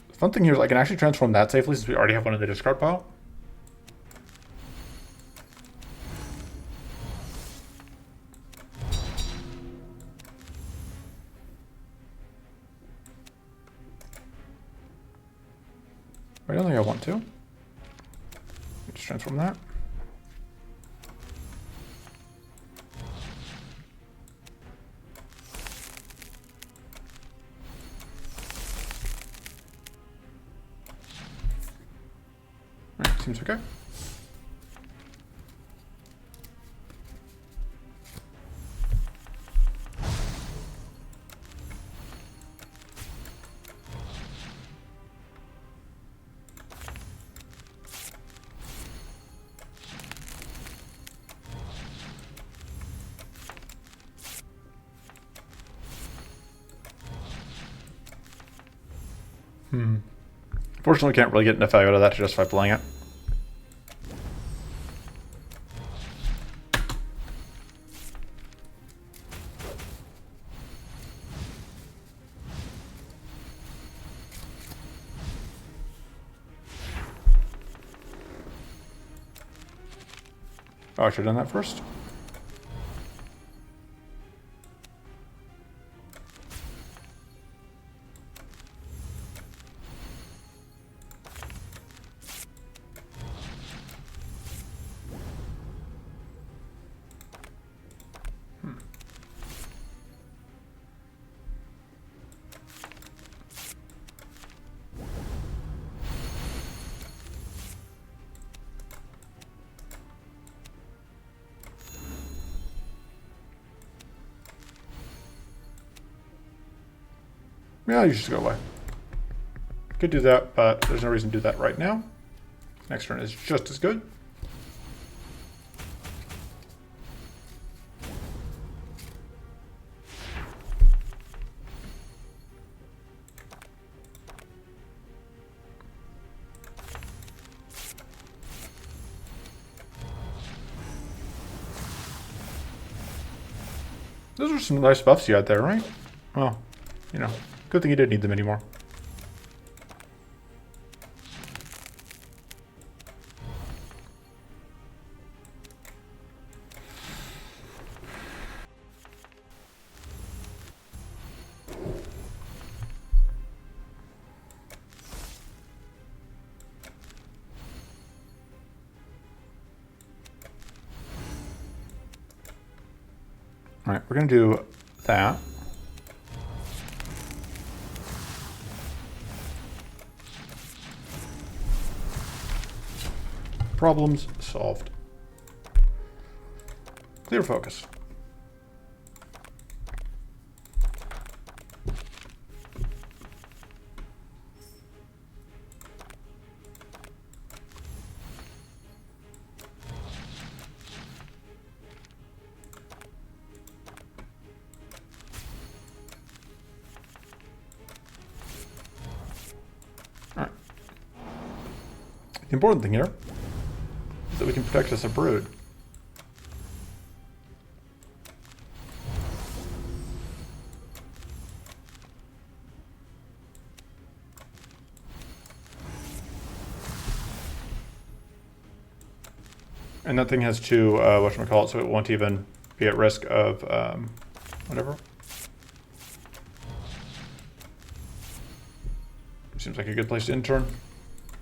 The fun thing here is I can actually transform that safely since we already have one in the discard pile. I don't think I want to. Just transform that. Alright, seems okay. Unfortunately, we can't really get enough value out of that to justify playing it. Oh, I should have done that first. Yeah, you should go away. Could do that, but there's no reason to do that right now. Next turn is just as good. Those are some nice buffs you had there, right? Well, you know. Good thing you didn't need them anymore. All right, we're gonna do that. Problems solved. Clear focus. All right. The important thing here is that we can protect us a brood. And that thing has two, whatchamacallit, so it won't even be at risk of whatever. Seems like a good place to intern.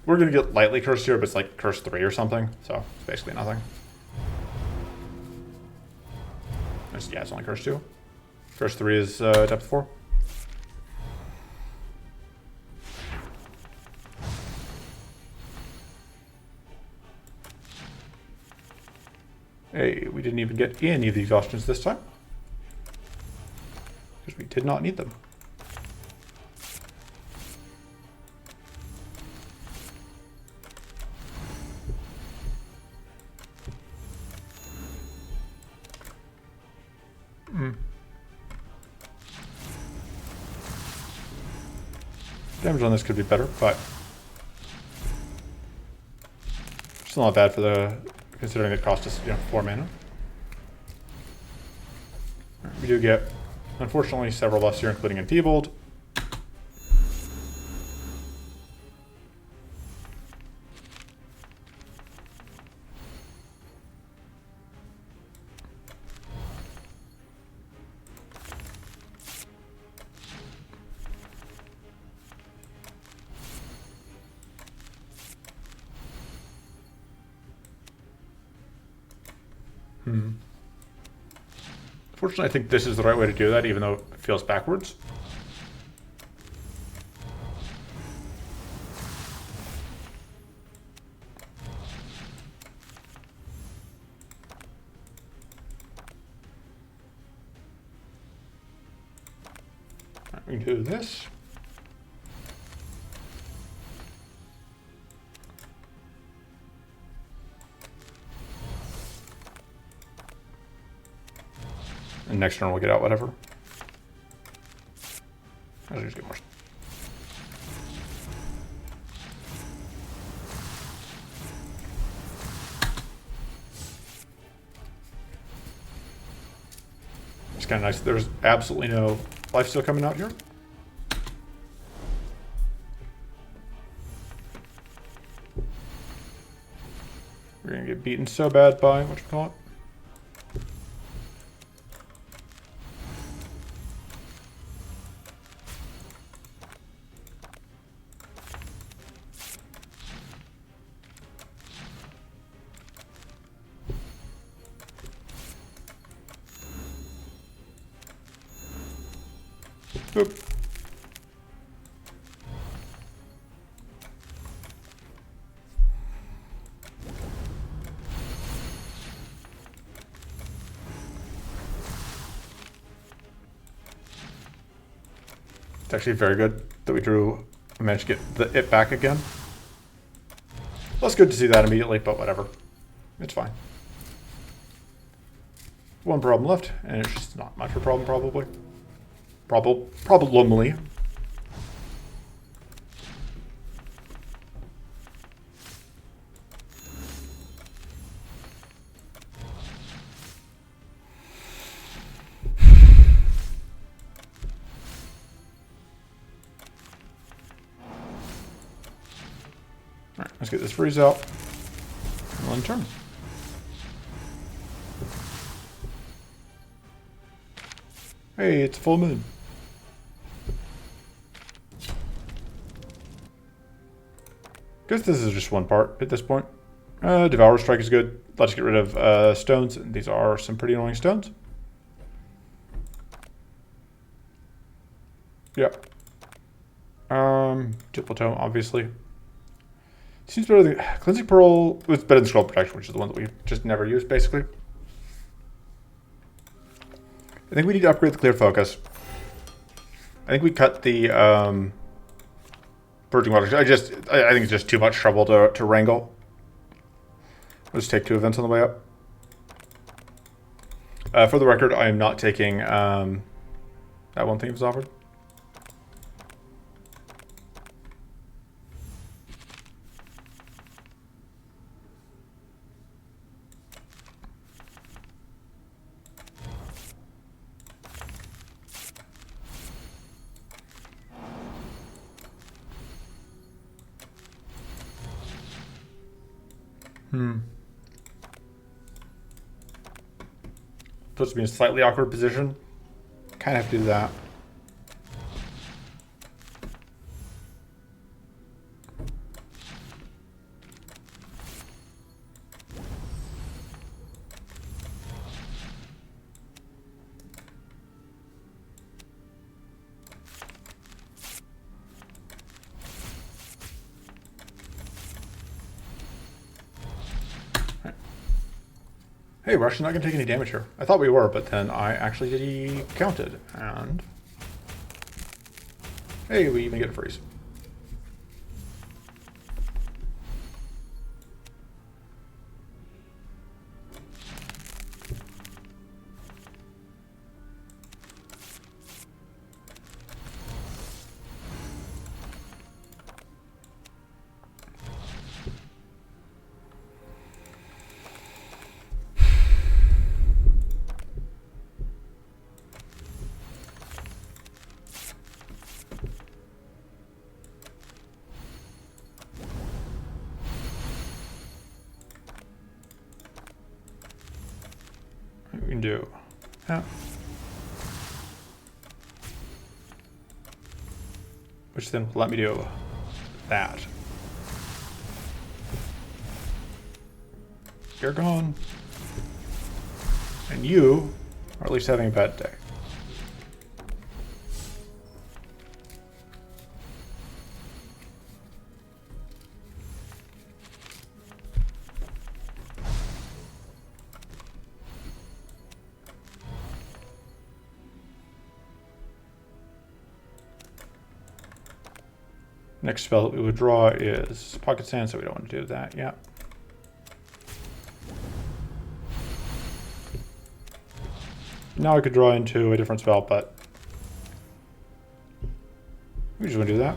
We're going to get lightly cursed here, but it's like curse 3 or something, so it's basically nothing. Yeah, it's only curse 2. Curse 3 is depth 4. Hey, we didn't even get any of the exhaustions this time. Because we did not need them. Damage on this could be better, but still not bad for the, considering it cost us 4 mana. We do get, unfortunately, several buffs here, including Enfeebled. Unfortunately, I think this is the right way to do that, even though it feels backwards. Right, we can do this. And next turn we'll get out whatever. I'll just get more. It's kind of nice. There's absolutely no life still coming out here. We're gonna get beaten so bad by whatchamacallit. Oop. It's actually very good that we managed to get it back again. Well, it's good to see that immediately, but whatever. It's fine. One problem left, and it's just not much of a problem, probably. Probably. Alright, let's get this freeze out. And we'll turn. Hey, it's a full moon. Guess this is just one part at this point. Devour Strike is good. Let's get rid of stones. These are some pretty annoying stones. Yep. Diplomatome, obviously. Seems better than Cleansing Pearl. It's better than Scroll Protection, which is the one that we just never use, basically. I think we need to upgrade the Clear Focus. I think we cut the Purging Water. I think it's just too much trouble to wrangle. We'll just take 2 events on the way up. For the record, I am not taking that one thing that was offered. Supposed to be in a slightly awkward position. Kind of have to do that. Hey, we're actually not going to take any damage here. I thought we were, but then I actually decounted, and... Hey, we even get a freeze. We can do, yeah. Which then will let me do that. You're gone. And you are at least having a bad day. Next spell that we would draw is Pocket Sand, so we don't want to do that yet. Now I could draw into a different spell, but we just want to do that.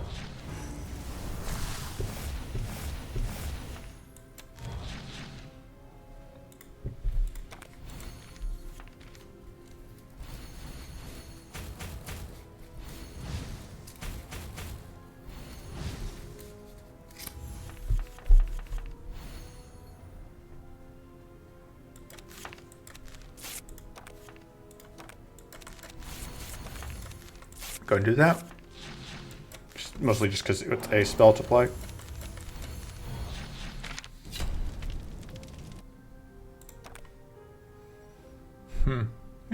Go and do that. Mostly just because it's a spell to play. You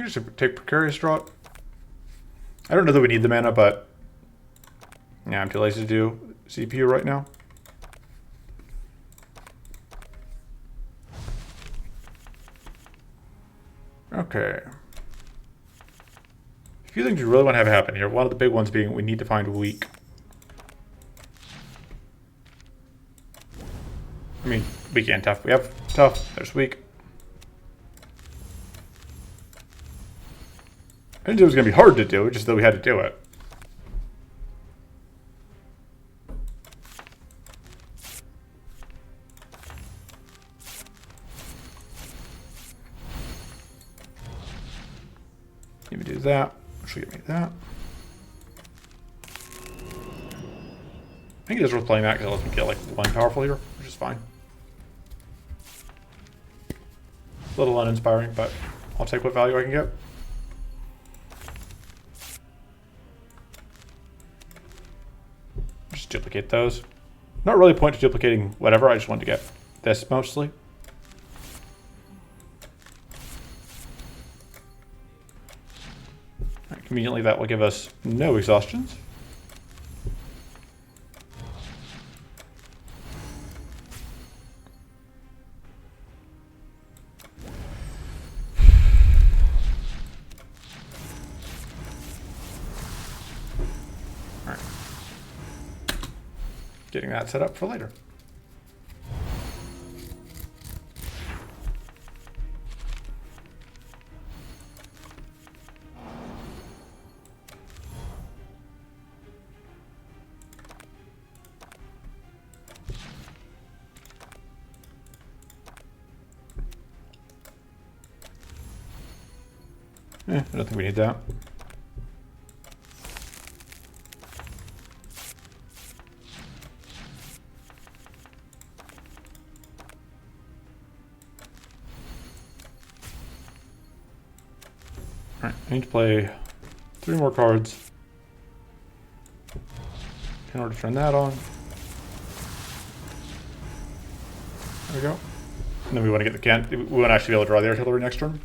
just take Precarious Draught. I don't know that we need the mana, but yeah, I'm too lazy to do CPU right now. Okay. A few things you really want to have happen here. One of the big ones being we need to find weak. I mean, weak and tough. We have tough, there's weak. I didn't know it was going to be hard to do, just that we had to do it. Let me do that. Which will get me that. I think it is worth playing that because it lets me get like one powerful here, which is fine. A little uninspiring, but I'll take what value I can get. Just duplicate those. Not really a point to duplicating whatever, I just wanted to get this mostly. Conveniently, that will give us no exhaustions. All right. Getting that set up for later. I don't think we need that. Alright, I need to play 3 more cards in order to turn that on. There we go. And then we want to get the can. We want to actually be able to draw the artillery next turn.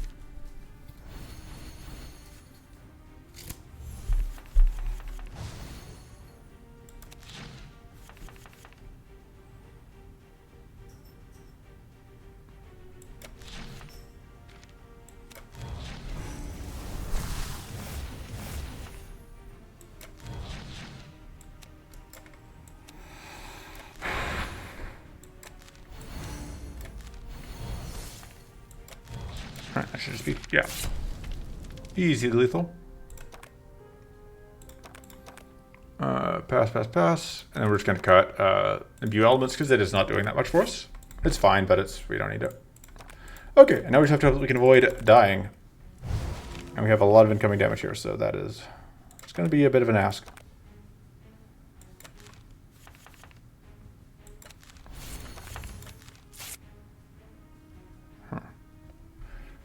Alright, that should just be, yeah. Easy lethal. Pass. And then we're just going to cut imbue elements because it is not doing that much for us. It's fine, but we don't need it. Okay, and now we just have to hope that we can avoid dying. And we have a lot of incoming damage here, so that is, it's going to be a bit of an ask.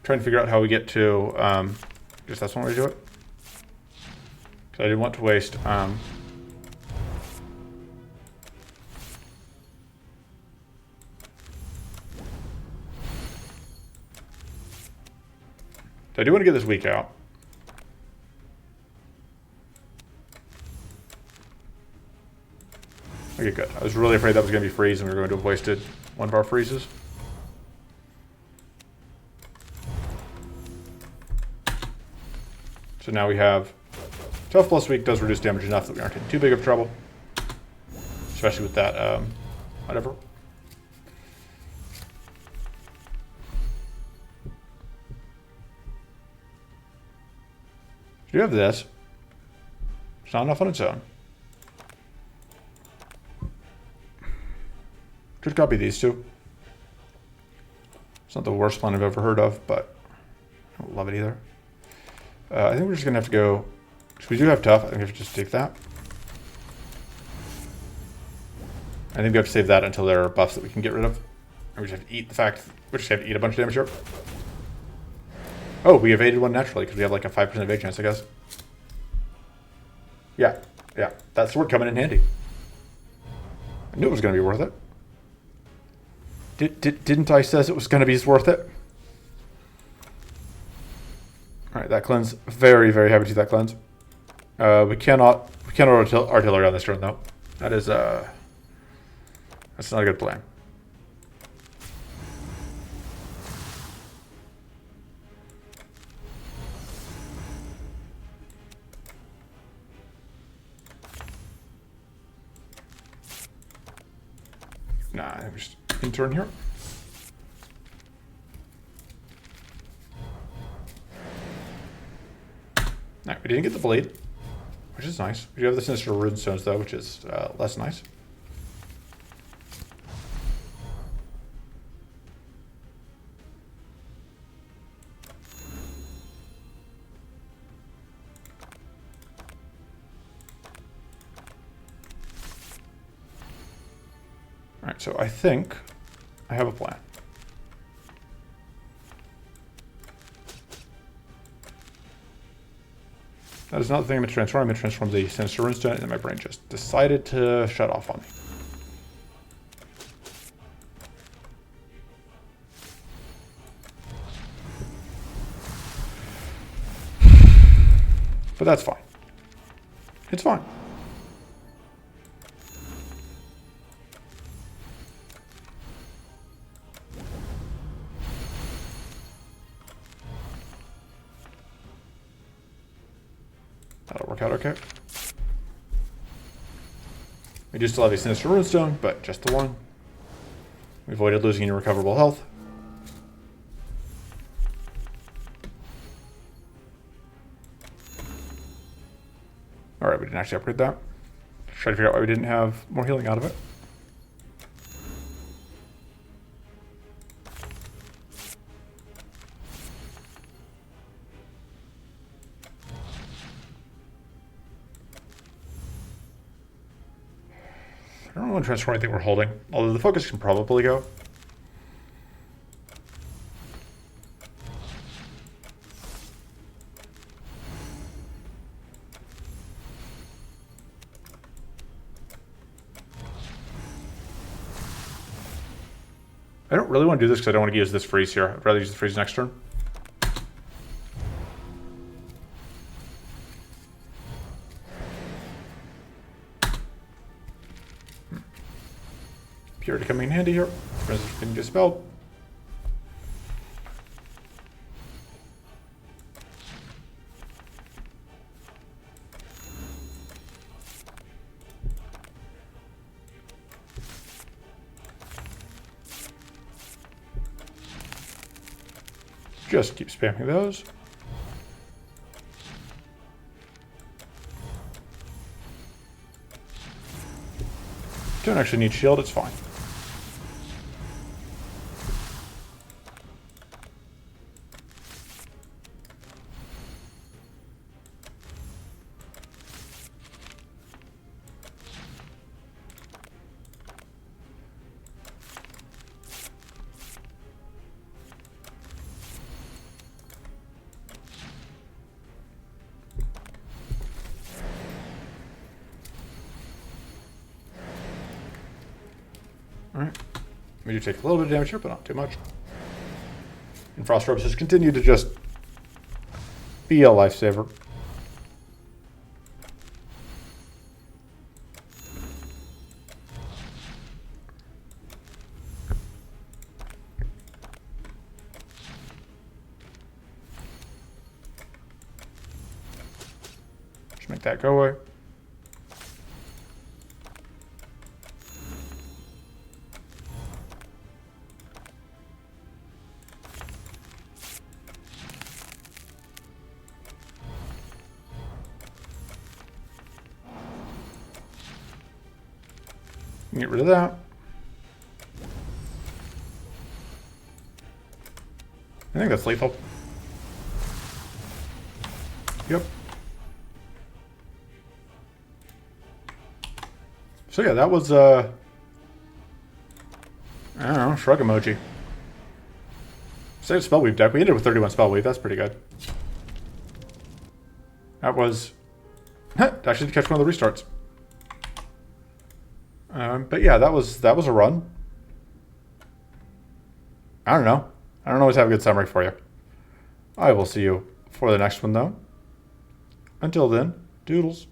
Trying to figure out how we get to, just that's one way to do it. Because I didn't want to waste, I do want to get this week out. Okay, good. I was really afraid that was going to be freeze and we were going to have wasted one of our freezes. So now we have tough plus weak does reduce damage enough that we aren't in too big of trouble. Especially with that, whatever. So you have this. It's not enough on its own. Could copy these two. It's not the worst plan I've ever heard of, but I don't love it either. I think we're just going to have to go, because we do have tough, I think we have to just take that. I think we have to save that until there are buffs that we can get rid of. And we just have to eat the fact, we just have to eat a bunch of damage here. Oh, we evaded one naturally, because we have like a 5% evade chance, I guess. Yeah, that sword coming in handy. I knew it was going to be worth it. Didn't I says it was going to be worth it? Alright, that cleanse. Very, very happy to see that cleanse. We cannot artillery on this turn though. That is that's not a good plan. Nah, I think we just in turn here. Alright, we didn't get the blade, which is nice. We do have the Sinister Runestones though, which is less nice. Alright, so I think I have a plan. That is not the thing I'm going to transform. I'm going to transform the Sinister Runestone, and then my brain just decided to shut off on me. But that's fine. It's fine. That'll work out okay. We do still have a Sinister Runestone, but just the one. We avoided losing any recoverable health. Alright, we didn't actually upgrade that. Try to figure out why we didn't have more healing out of it. I don't want to transfer anything we're holding, although the focus can probably go. I don't really want to do this because I don't want to use this freeze here. I'd rather use the freeze next turn. Purity coming in handy here. Resistance getting dispelled. Just keep spamming those. Don't actually need shield, it's fine. Alright. We do take a little bit of damage here, but not too much. And Frost Robes has continued to just be a lifesaver. Just make that go away. Get rid of that. I think that's lethal. Yep. So yeah, that was I don't know, shrug emoji. Save Spellweave deck. We ended with 31 Spellweave. That's pretty good. That was actually to catch one of the restarts. But yeah, that was a run. I don't know. I don't always have a good summary for you. I will see you for the next one, though. Until then, doodles.